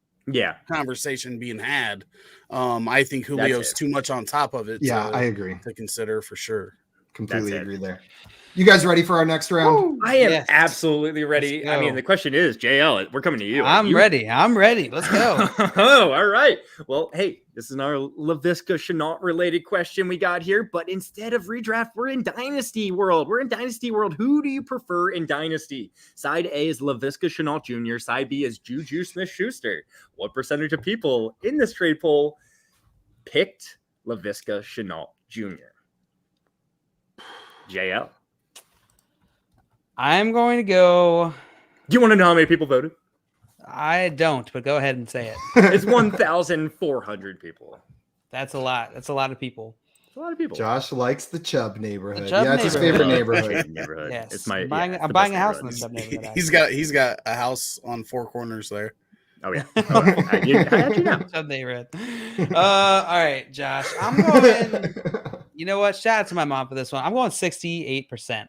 conversation being had. I think Julio's too much on top of it. Yeah, I agree. To consider for sure. Completely agree there. You guys ready for our next round? Woo! I am absolutely ready. I mean, the question is, JL, we're coming to you. I'm ready. Let's go. Oh, all right. Well, hey, this is our Laviska Shenault related question we got here. But instead of redraft, we're in Dynasty World. Who do you prefer in Dynasty? Side A is Laviska Shenault Jr. Side B is Juju Smith-Schuster. What percentage of people in this trade poll picked Laviska Shenault Jr.? JL. I'm going to go. Do you want to know how many people voted? I don't, but go ahead and say it. It's 1,400 people. That's a lot. That's a lot of people. It's a lot of people. Josh likes the Chubb neighborhood. It's his favorite neighborhood. Yes. It's I'm buying a house in the Chubb neighborhood. He's got a house on 4 corners there. Oh yeah. How'd you know? Chubb neighborhood. All right, Josh. I'm going. You know what? Shout out to my mom for this one. I'm going 68%.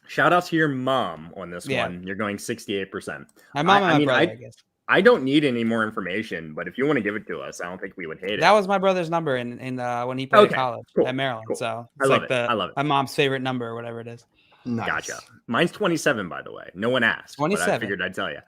Shout out to your mom on this one. You're going 68%. My mom and my brother, I guess. I don't need any more information, but if you want to give it to us, I don't think we would hate it. That was my brother's number in when he played at college at Maryland. Cool. So I love it. My mom's favorite number or whatever it is. Nice. Gotcha. Mine's 27, by the way. No one asked. 27. But I figured I'd tell you.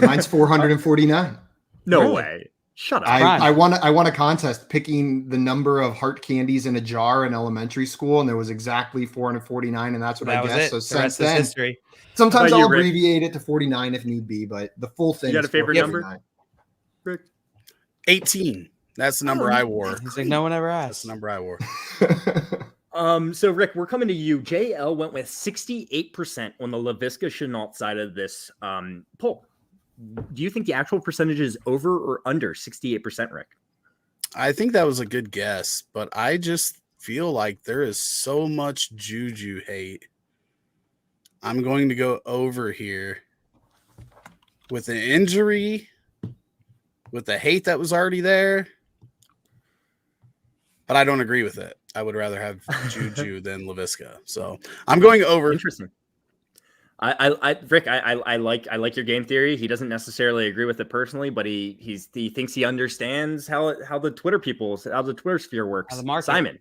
Mine's 449. No Really? way. Shut up. I won a contest picking the number of heart candies in a jar in elementary school, and there was exactly 449, and that's what I guessed. So since then, history. Sometimes I'll abbreviate it to 49 if need be, but the full thing. You got a favorite number? Rick? 18. That's the number I wore. He's like, no one ever asked. That's the number I wore. So Rick, we're coming to you. JL went with 68% on the LaVisca Chenault side of this poll. Do you think the actual percentage is over or under 68%, Rick? I think that was a good guess, but I just feel like there is so much Juju hate. I'm going to go over here with the injury, with the hate that was already there. But I don't agree with it. I would rather have Juju than LaVisca. So I'm going over. Interesting. Rick, I like your game theory. He doesn't necessarily agree with it personally, but he thinks he understands how the Twitter sphere works. Simon,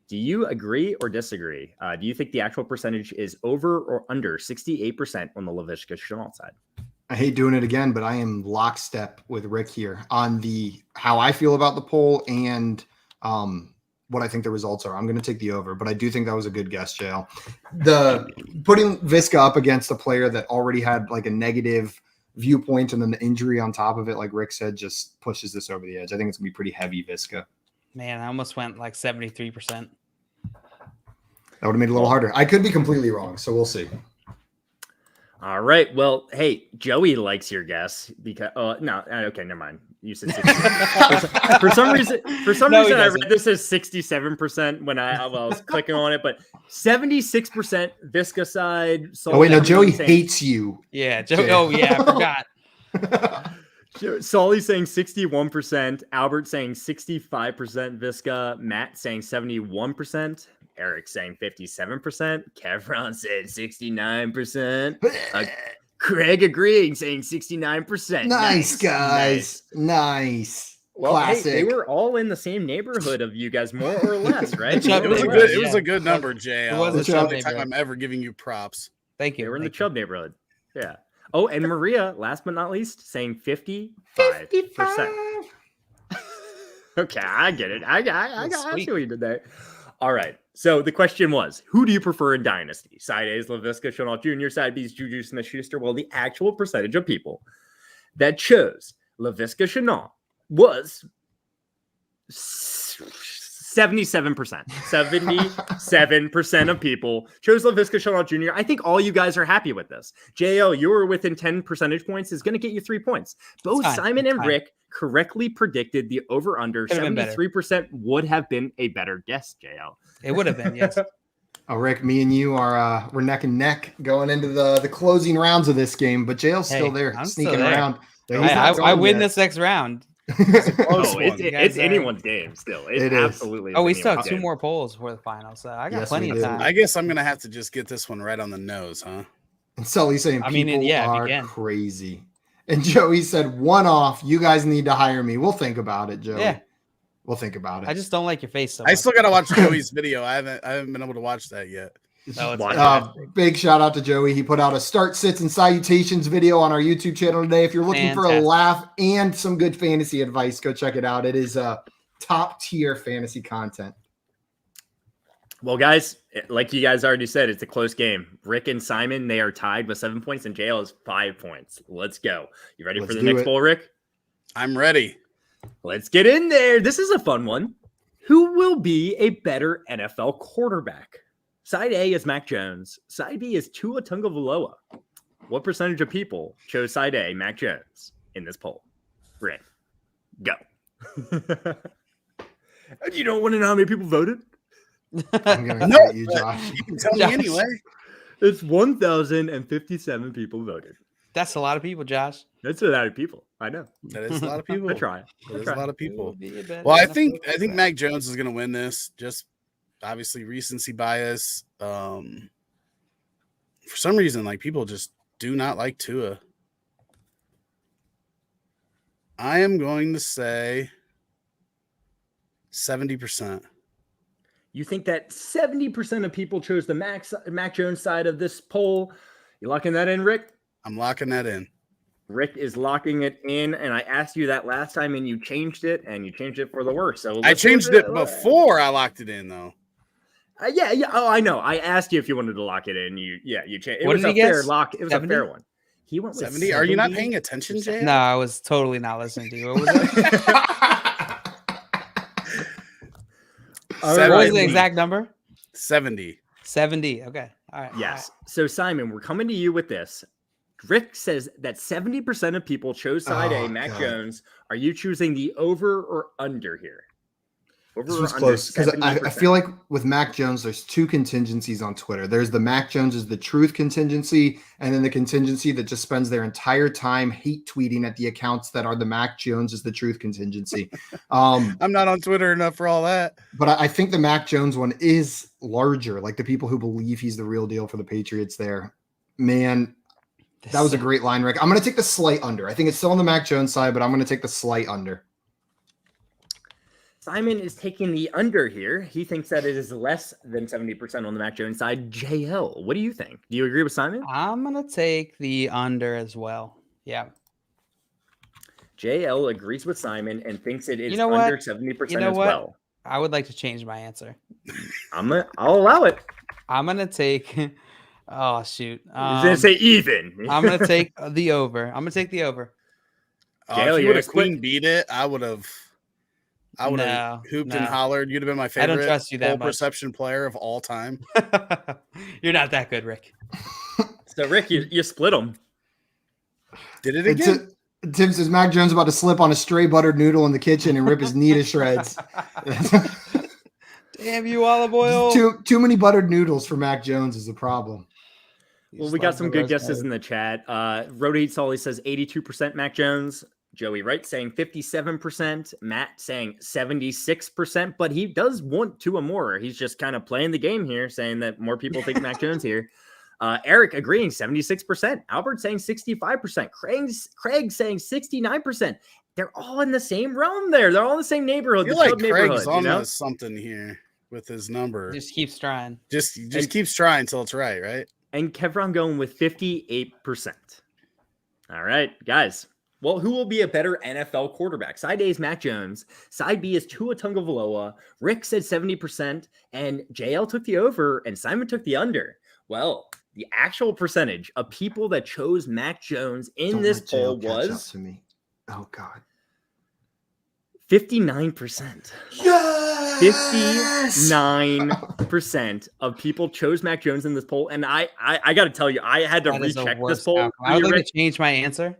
do you agree or disagree? Do you think the actual percentage is over or under 68% on the LaVisca Chenault side? I hate doing it again, but I am lockstep with Rick here on how I feel about the poll and what I think the results are. I'm going to take the over, but I do think that was a good guess, JL. The putting Visca up against a player that already had like a negative viewpoint and then the injury on top of it, like Rick said, just pushes this over the edge. I think it's going to be pretty heavy Visca. Man, I almost went like 73%. That would have made it a little harder. I could be completely wrong, so we'll see. All right. Well, hey, Joey likes your guess because no, okay, never mind. You said 60. for some reason, I read this as 67% when I was clicking on it, but 76% Visca side. Oh wait, no, Joey hates you. Yeah, Joey. Oh yeah, I forgot. Solly saying 61%, Albert saying 65% Visca, Matt saying 71%. Eric saying 57%. Kevron said 69%. Craig agreeing, saying 69%. Nice, guys. Nice. Well, classic. Hey, they were all in the same neighborhood of you guys, more or less, right? It was a good number, Jay. It was the only time I'm ever giving you props. Thank you. They were in the Chubb neighborhood. Yeah. Oh, and Maria, last but not least, saying 55%. Okay, I get it. I see what you did there. All right. So the question was, who do you prefer in Dynasty? Side A is LaVisca Chenault Jr., side B is Juju Smith-Schuster. Well, the actual percentage of people that chose LaVisca Chenault was 77%. 77% of people chose LaVisca Chenault Jr. I think all you guys are happy with this. JL, you were within 10 percentage points is going to get you 3 points. Both Simon and Rick correctly predicted the over-under. 73% would have been a better guess, JL. It would have been, yes. Oh, Rick, me and you are we're neck and neck going into the closing rounds of this game, but JL's still there, sneaking around. I win this next round. It's anyone's game still. It absolutely. Oh, we still have 2 more polls for the final, so I got plenty of time. I guess I'm gonna have to just get this one right on the nose, huh? And Sully's saying people are crazy. And Joey said, one off. You guys need to hire me. We'll think about it, Joey. Yeah. We'll think about it. I just don't like your face so much. I still got to watch Joey's video. I haven't been able to watch that yet. Big shout out to Joey. He put out a start, sits, and salutations video on our YouTube channel today. If you're looking for a laugh and some good fantasy advice, go check it out. It is top tier fantasy content. Well, guys, like you guys already said, it's a close game. Rick and Simon, they are tied with 7 points, and JL is 5 points. Let's go. You ready for the next poll, Rick? I'm ready. Let's get in there. This is a fun one. Who will be a better NFL quarterback? Side A is Mac Jones. Side B is Tua Tagovailoa. What percentage of people chose side A, Mac Jones, in this poll? Rick, go. You don't want to know how many people voted? I'm going to get you, Josh. You can tell me anyway. It's 1,057 people voted. That's a lot of people, Josh. That's a lot of people. I know. That is a lot of people. I try. That is a lot of people. Well, I think Mac Jones is going to win this. Just obviously recency bias. For some reason, like people just do not like Tua. I am going to say 70%. You think that 70% of people chose the Mac Jones side of this poll? You locking that in, Rick? I'm locking that in. Rick is locking it in, and I asked you that last time, and you changed it for the worse. So I changed it before I locked it in, though. Yeah. Oh, I know. I asked you if you wanted to lock it in. You changed. It what was did a fair lock. It was 70? a fair one. He went with 70. Are you not paying attention, Jay? No, I was totally not listening to you. What was it? What was the exact number? 70. 70. Okay. All right. Yes. All right. So, Simon, we're coming to you with this. Rick says that 70% of people chose side A, Mac Jones. Are you choosing the over or under here? This was close because I feel like with Mac Jones, there's two contingencies on Twitter. There's the Mac Jones is the truth contingency, and then the contingency that just spends their entire time hate tweeting at the accounts that are the Mac Jones is the truth contingency. I'm not on Twitter enough for all that. But I think the Mac Jones one is larger, like the people who believe he's the real deal for the Patriots there. Man, that was a great line, Rick. I'm going to take the slight under. I think it's still on the Mac Jones side, but I'm going to take the slight under. Simon is taking the under here. He thinks that it is less than 70% on the Mac Jones side. JL, what do you think? Do you agree with Simon? I'm going to take the under as well. Yeah. JL agrees with Simon and thinks it is under 70% as well. I would like to change my answer. I'll allow it. I'm going to take... Oh, shoot. He's going to say even. I'm going to take the over. I'm going to take the over. If you would have queen beat it, I would have hooped and hollered. You'd have been my favorite I don't trust you that much. Perception player of all time. You're not that good, Rick. So, Rick, you split them. Did it again? Tim says Mac Jones about to slip on a stray buttered noodle in the kitchen and rip his knee to shreds. Damn you, olive oil. Too many buttered noodles for Mac Jones is the problem. Well, we got some good guesses in the chat. Road Eats always says 82% Mac Jones. Joey Wright saying 57%. Matt saying 76%, but he does want two or more. He's just kind of playing the game here, saying that more people think Mac Jones here. Eric agreeing 76%. Albert saying 65%. Craig saying 69%. They're all in the same realm there. They're all in the same neighborhood. I feel like Craig's on something here with his number. Just keeps trying. Just keeps trying until it's right? And Kevron going with 58%. All right, guys. Well, who will be a better NFL quarterback? Side A is Mac Jones. Side B is Tua Tagovailoa. Rick said 70%, and JL took the over, and Simon took the under. Well, the actual percentage of people that chose Mac Jones in this poll was... to me. Oh, God. 59%. Yes! 59% of people chose Mac Jones in this poll. And I got to tell you, I had to recheck this poll. I would like to change my answer.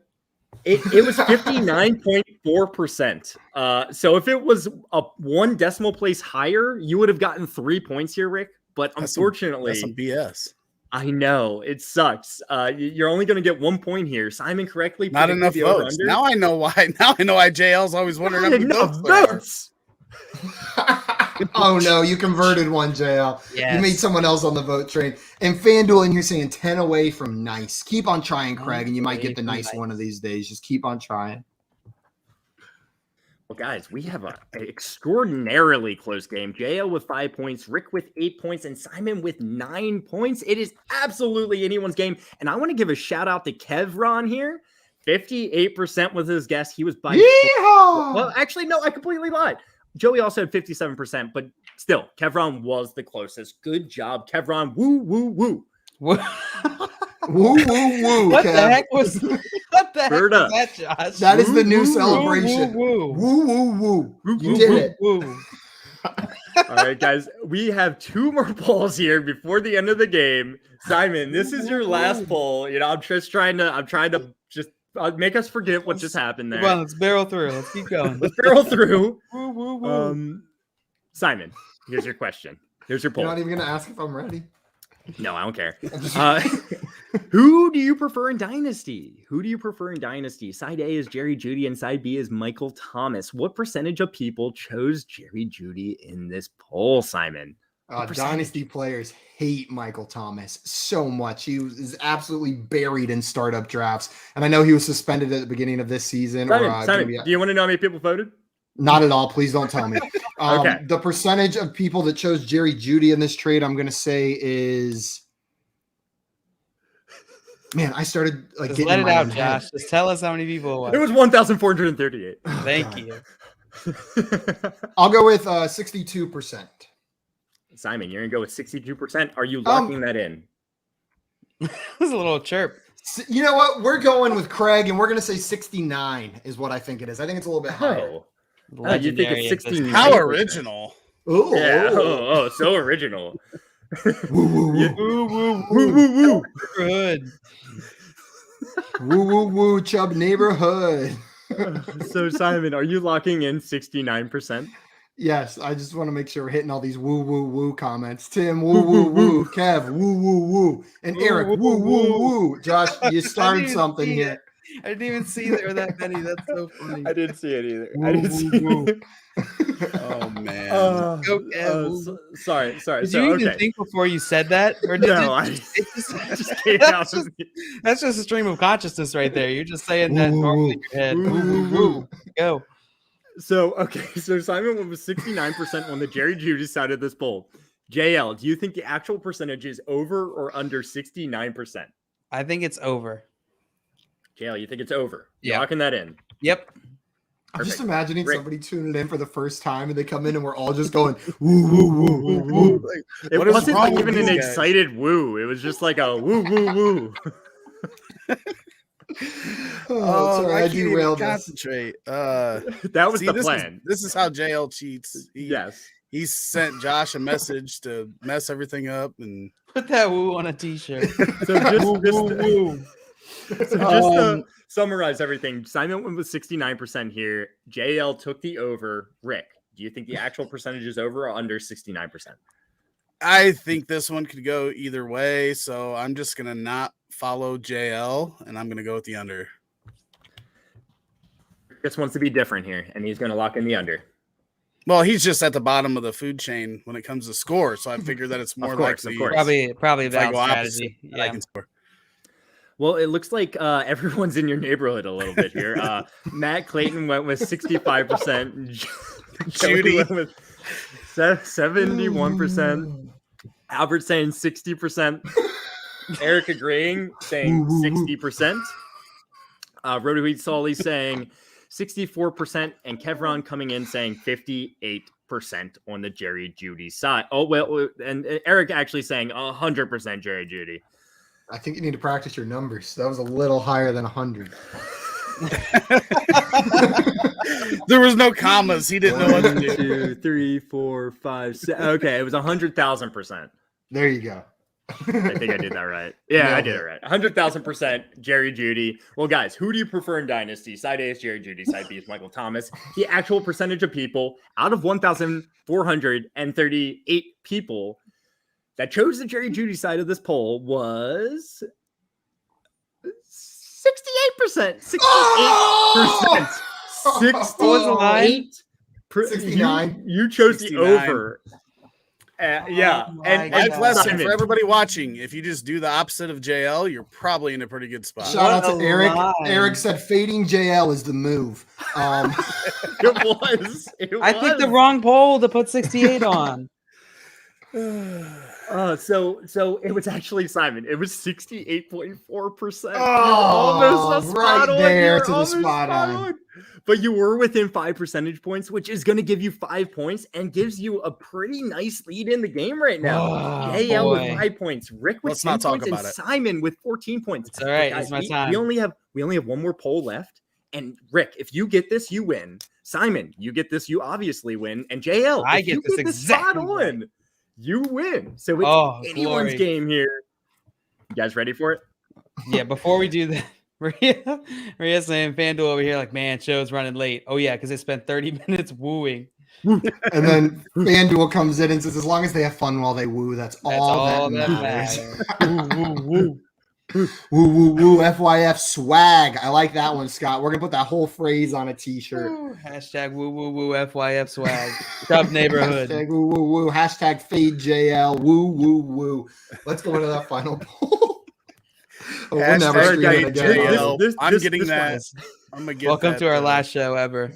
It was 59.4%. So if it was a one decimal place higher, you would have gotten 3 points here, Rick. But unfortunately, that's some BS. I know it sucks. You're only going to get 1 point here. Simon correctly. Not enough votes. Now I know why. Now I know why JL's always wondering how many votes. Oh no, you converted one, JL. Yes. You made someone else on the vote train. And FanDuel in here saying 10 away from nice. Keep on trying, Craig, and you might get the nice one of these days. Just keep on trying. Well, guys, we have an extraordinarily close game. JL with 5 points, Rick with 8 points, and Simon with 9 points. It is absolutely anyone's game. And I want to give a shout out to Kevron here. 58% was his guess. He was by. Well, actually, no, I completely lied. Joey also had 57%, but still, Kevron was the closest. Good job, Kevron. Woo, woo, woo. Woo, woo, woo. What the heck was that, Josh? That is the new celebration. Woo, woo, woo. You did it. All right, guys. We have 2 more polls here before the end of the game. Simon, this is your last poll. You know, I'm trying to make us forget what just happened there. Well, let's barrel through. Let's keep going. Let's barrel through. Simon, here's your question. Here's your poll. You're not even going to ask if I'm ready? No, I don't care. Who do you prefer in Dynasty? Side A is Jerry Jeudy and side B is Michael Thomas. What percentage of people chose Jerry Jeudy in this poll, Simon? Dynasty players hate Michael Thomas so much. He is absolutely buried in startup drafts. And I know he was suspended at the beginning of this season. Simon, do you want to know how many people voted? Not at all. Please don't tell me. Okay. The percentage of people that chose Jerry Jeudy in this trade, I'm going to say is... Man, I started like just let it out, Josh. Just tell us how many people it was. It was 1,438. Thank you. I'll go with 62%. Simon, you're gonna go with 62%. Are you locking that in? It was a little chirp. You know what? We're going with Craig, and we're gonna say 69 is what I think it is. I think it's a little bit higher. You think it's 69? How original? Ooh, yeah. Oh, so original. Woo woo woo woo woo woo woo. Good. Woo woo woo. Chubb neighborhood. So Simon, are you locking in 69%? Yes, I just want to make sure we're hitting all these woo woo woo comments. Tim, woo woo woo. Kev, woo woo woo. And Eric, woo woo woo. Josh, you started something here. I didn't even see there were that many. That's so funny. I didn't see it either. Woo, I didn't see it. Oh man. Sorry. Did you even think before you said that? Or did it just came out? That's just a stream of consciousness right there. You're just saying that normally in your head. Go. So Simon went with 69% on the Jerry Jeudy side of this poll. JL, do you think the actual percentage is over or under 69%? I think it's over. JL, you think it's over? Yeah. You're locking that in. Yep. I'm just imagining somebody tuning in for the first time and they come in and we're all just going woo woo woo woo woo. It wasn't like even an excited woo. It was just like a woo woo woo. Sorry, I derailed this. Concentrate. That was the plan. This is how JL cheats. Yes. He sent Josh a message to mess everything up and put that woo on a t-shirt. So just to summarize everything, Simon went with 69% here. JL took the over. Rick, do you think the actual percentage is over or under 69%? I think this one could go either way, so I'm just going to not follow JL, and I'm going to go with the under. Just wants to be different here, and he's going to lock in the under. Well, he's just at the bottom of the food chain when it comes to score, so I figure that it's more likely. Probably that strategy. Yeah. I can score. Well, it looks like everyone's in your neighborhood a little bit here. Matt Clayton went with 65%. Judy went with 71%. Albert saying 60%. Eric agreeing, saying 60%. Roto-Weed Solly saying 64%. And Kevron coming in saying 58% on the Jerry Jeudy side. Oh, well, and Eric actually saying 100% Jerry Jeudy. I think you need to practice your numbers. That was a little higher than 100. There was no commas. He didn't know what to do. 2, 3, 4, 5, 6. Okay, it was 100,000%. There you go. I think I did that right. Yeah, I did it right. 100,000% Jerry Jeudy. Well, guys, who do you prefer in Dynasty? Side A is Jerry Jeudy. Side B is Michael Thomas. The actual percentage of people out of 1,438 people that chose the Jerry Jeudy side of this poll was 68%. 68%. Oh! 68%. 69. You chose 69. the over. Yeah. And life lesson for everybody watching. If you just do the opposite of JL, you're probably in a pretty good spot. Shout out to Eric. Eric said fading JL is the move. It was. I picked the wrong poll to put 68 on. So it was actually Simon. It was 68.4%. Almost right there to the spot on. But you were within 5 percentage points, which is going to give you 5 points and gives you a pretty nice lead in the game right now. JL with 5 points, Rick with 10 points, and Simon with 14 points. It's all right. It's my time. We only have one more poll left. And Rick, if you get this, you win. Simon, you get this, you obviously win. And JL, I get this exactly on, you win. So it's anyone's game here. You guys ready for it? Yeah, before we do that, Maria saying FanDuel over here, like, man, show's running late. Oh, yeah, because they spent 30 minutes wooing. And then FanDuel comes in and says, as long as they have fun while they woo, that's all that matters. Woo, woo, woo. Woo, woo, woo, FYF swag. I like that one, Scott. We're going to put that whole phrase on a t-shirt. Hashtag woo, woo, woo, FYF swag. Sub neighborhood. Hashtag woo, woo, woo. Hashtag fade JL. Woo, woo, woo. Let's go into that final poll. We're never streaming again. I'm getting that. I'm gonna get Welcome to our last show ever.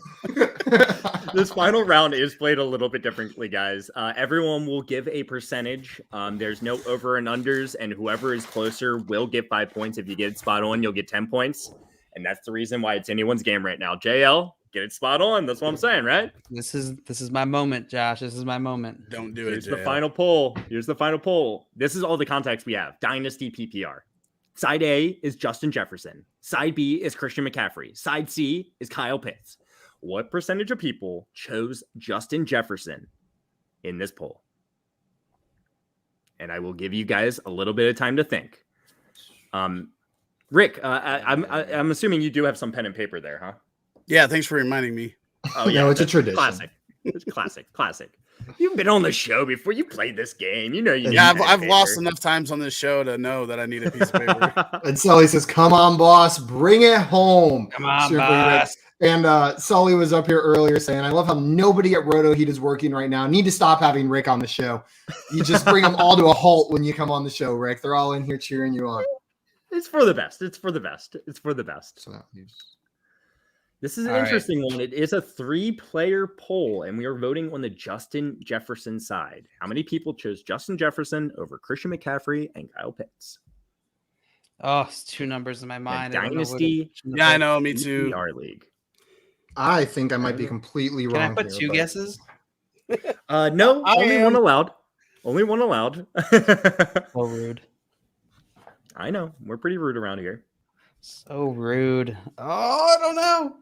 This final round is played a little bit differently, guys. Everyone will give a percentage. There's no over and unders, and whoever is closer will get 5 points. If you get it spot on, you'll get 10 points. And that's the reason why it's anyone's game right now. JL, get it spot on. That's what I'm saying, right? This is my moment, Josh. This is my moment. Don't do it. Here's the final poll. Here's the final poll. This is all the context we have. Dynasty PPR. Side A is Justin Jefferson. Side B is Christian McCaffrey. Side C is Kyle Pitts. What percentage of people chose Justin Jefferson in this poll? And I will give you guys a little bit of time to think. Rick, I'm assuming you do have some pen and paper there, huh? Yeah, thanks for reminding me. Oh yeah, no, it's a tradition. Classic. It's classic. You've been on the show before. You played this game. You know you. Yeah, I've lost enough times on this show to know that I need a piece of paper. And Sully says, "Come on, boss, bring it home." Come on, boss. And Sully was up here earlier saying, "I love how nobody at Roto Heat is working right now. Need to stop having Rick on the show. You just bring them all to a halt when you come on the show, Rick. They're all in here cheering you on." It's for the best. It's for the best. So this is an interesting one. It is a 3-player poll, and we are voting on the Justin Jefferson side. How many people chose Justin Jefferson over Christian McCaffrey and Kyle Pitts? Oh, it's 2 numbers in my mind. Dynasty. Yeah, I know. Me too. Our league. I think I might be completely wrong. Can I put 2 guesses? No, only one allowed. Only one allowed. So rude. I know. We're pretty rude around here. So rude. Oh, I don't know.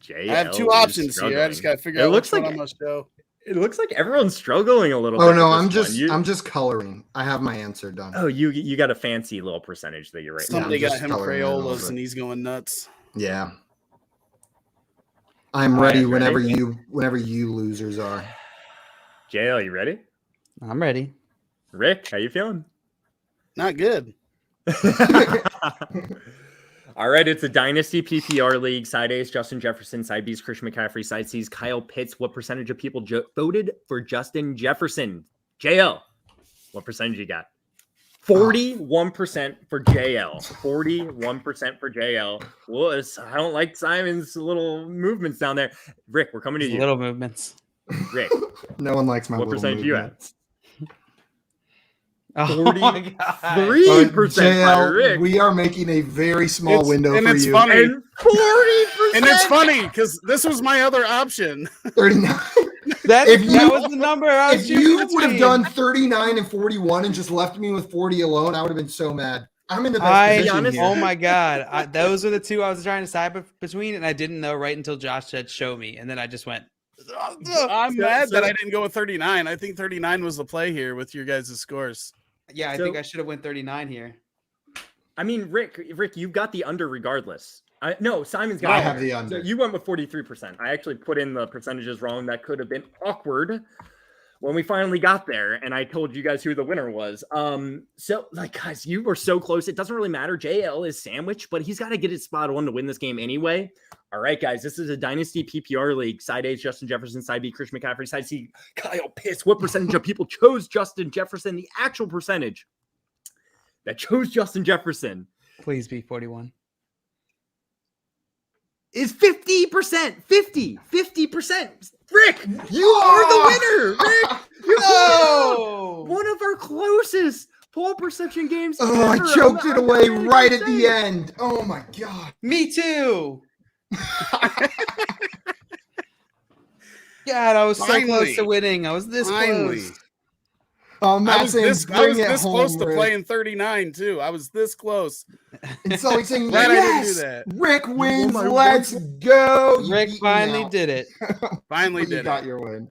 JL I have 2 options here. I just got to figure out which one I must go. It looks like everyone's struggling a little bit. Oh no, I'm just coloring. I have my answer done. Oh, you got a fancy little percentage that you're right. Somebody got him Crayolas and he's going nuts. Yeah. I'm ready whenever you losers are. JL, you ready? I'm ready. Rick, how you feeling? Not good. All right, it's a Dynasty PPR league. Side A is Justin Jefferson. Side B is Christian McCaffrey. Side C is Kyle Pitts. What percentage of people voted for Justin Jefferson? JL, what percentage you got? 41% for JL. 41% for JL. Well, I don't like Simon's little movements down there. Rick, we're coming to you. Little movements. Rick. No one likes my what little percentage movements. You at? Oh 43% by Rick. We are making a very small window and for it's you. Funny. And 40%. And it's funny because this was my other option. 39. That was the number I was If you would have done 39 and 41 and just left me with 40 alone, I would have been so mad. I'm in the best position here. Oh my god, those are the 2 I was trying to decide between, and I didn't know right until Josh said "show me," and then I just went. I'm mad that I didn't go with 39. I think 39 was the play here with your guys' scores. Yeah, I think I should have went 39 here. I mean, Rick, you've got the under regardless. No, Simon's got. I have the under. So you went with 43%. I actually put in the percentages wrong. That could have been awkward when we finally got there, and I told you guys who the winner was. So guys, you were so close. It doesn't really matter. JL is sandwiched, but he's got to get it spot on to win this game anyway. All right, guys, this is a Dynasty PPR league. Side A is Justin Jefferson. Side B, Christian McCaffrey. Side C, Kyle Pitts. What percentage of people chose Justin Jefferson? The actual percentage that chose Justin Jefferson. Please be 41. Is 50%. 50%. Rick, you are the winner. Rick, you're one of our closest poll perception games. Oh, I choked it away right at the end. Oh my god. Me too. God, I was so close to winning. I was this close. Oh, Matt I was this close to playing 39 too. I was this close. And so he's saying, Glad yes, I didn't do that. Rick wins. Let's go. Rick finally did it. Finally did. Got your win.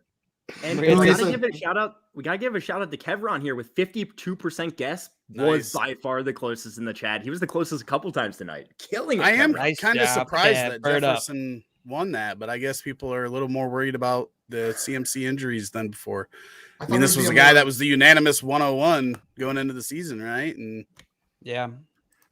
And we gotta give it a shout out. We gotta give a shout out to Kevron here with 52% guess. Was by far the closest in the chat. He was the closest a couple times tonight. Killing it. I am nice kind of surprised Kev. that Jefferson won that, but I guess people are a little more worried about the CMC injuries than before. I mean, this was a guy that was the unanimous 101 going into the season, right? And Yeah.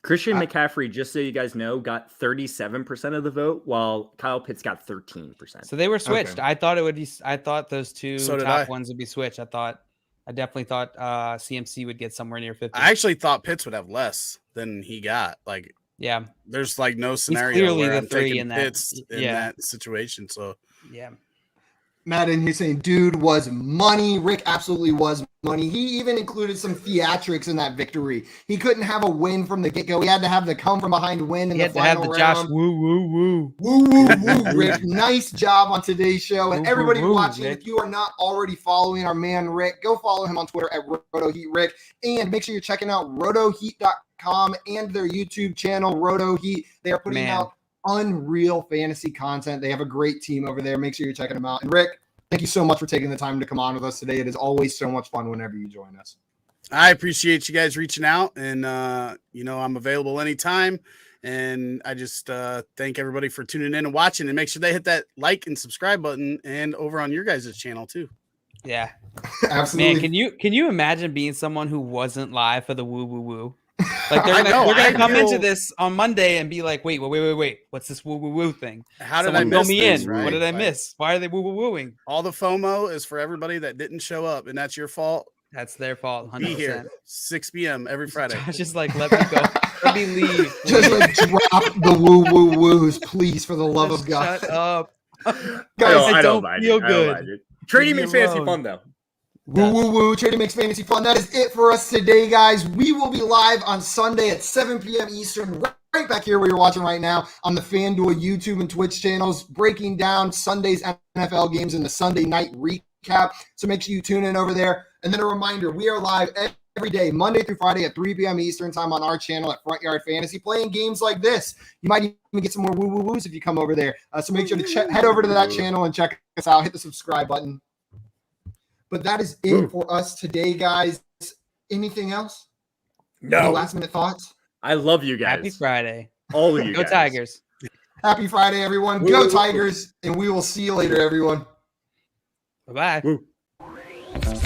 Christian McCaffrey, just so you guys know, got 37% of the vote, while Kyle Pitts got 13%. So they were switched. Okay. I thought it would be. I thought those two top ones would be switched. I definitely thought CMC would get somewhere near 50. I actually thought Pitts would have less than he got. Like, yeah, there's like no scenario clearly where the I'm three taking in that. Pitts in that situation. So yeah. Matt in here saying, dude was money. Rick absolutely was money. He even included some theatrics in that victory. He couldn't have a win from the get-go. He had to have the come from behind win in the final round. Josh woo woo woo. Woo woo woo, Rick. Nice job on today's show. And everybody watching, Rick. if you are not already following our man Rick, go follow him on Twitter at RotoHeatRick. And make sure you're checking out rotoheat.com and their YouTube channel, RotoHeat. They are putting out unreal fantasy content. They have a great team over there. Make sure you're checking them out. And Rick, thank you so much for taking the time to come on with us today. It is always so much fun whenever you join us. I appreciate you guys reaching out, and I'm available anytime. And I just thank everybody for tuning in and watching, and make sure they hit that like and subscribe button, and over on your guys' channel too. Yeah, absolutely. Man, can you imagine being someone who wasn't live for the woo woo woo? Like they're gonna come into this on Monday and be like, wait, what's this woo woo woo thing? How did I miss me this, in? Right? What did I miss? Why are they woo woo wooing? All the FOMO is for everybody that didn't show up, and that's your fault. That's their fault. 100%. Be here 6 p.m. every Friday. Just like let me go. Let me leave. Just like drop the woo woo woos, please, for the love of God. Shut up. Guys, I don't feel good. Trading makes fantasy fun though. Woo woo woo. Trading makes fantasy fun. That is it for us today, guys. We will be live on Sunday at 7 p.m. Eastern, right back here where you're watching right now on the FanDuel YouTube and Twitch channels, breaking down Sunday's NFL games and the Sunday night recap. So make sure you tune in over there. And then a reminder, we are live every day, Monday through Friday at 3 p.m. Eastern time on our channel at Front Yard Fantasy, playing games like this. You might even get some more woo woo woos if you come over there. So make sure to head over to that channel and check us out. Hit the subscribe button. But that is it for us today, guys. Anything else? No. Any last minute thoughts? I love you guys. Happy Friday. All of you Go guys. Tigers. Happy Friday, everyone. Go Tigers. And we will see you later, everyone. Bye-bye.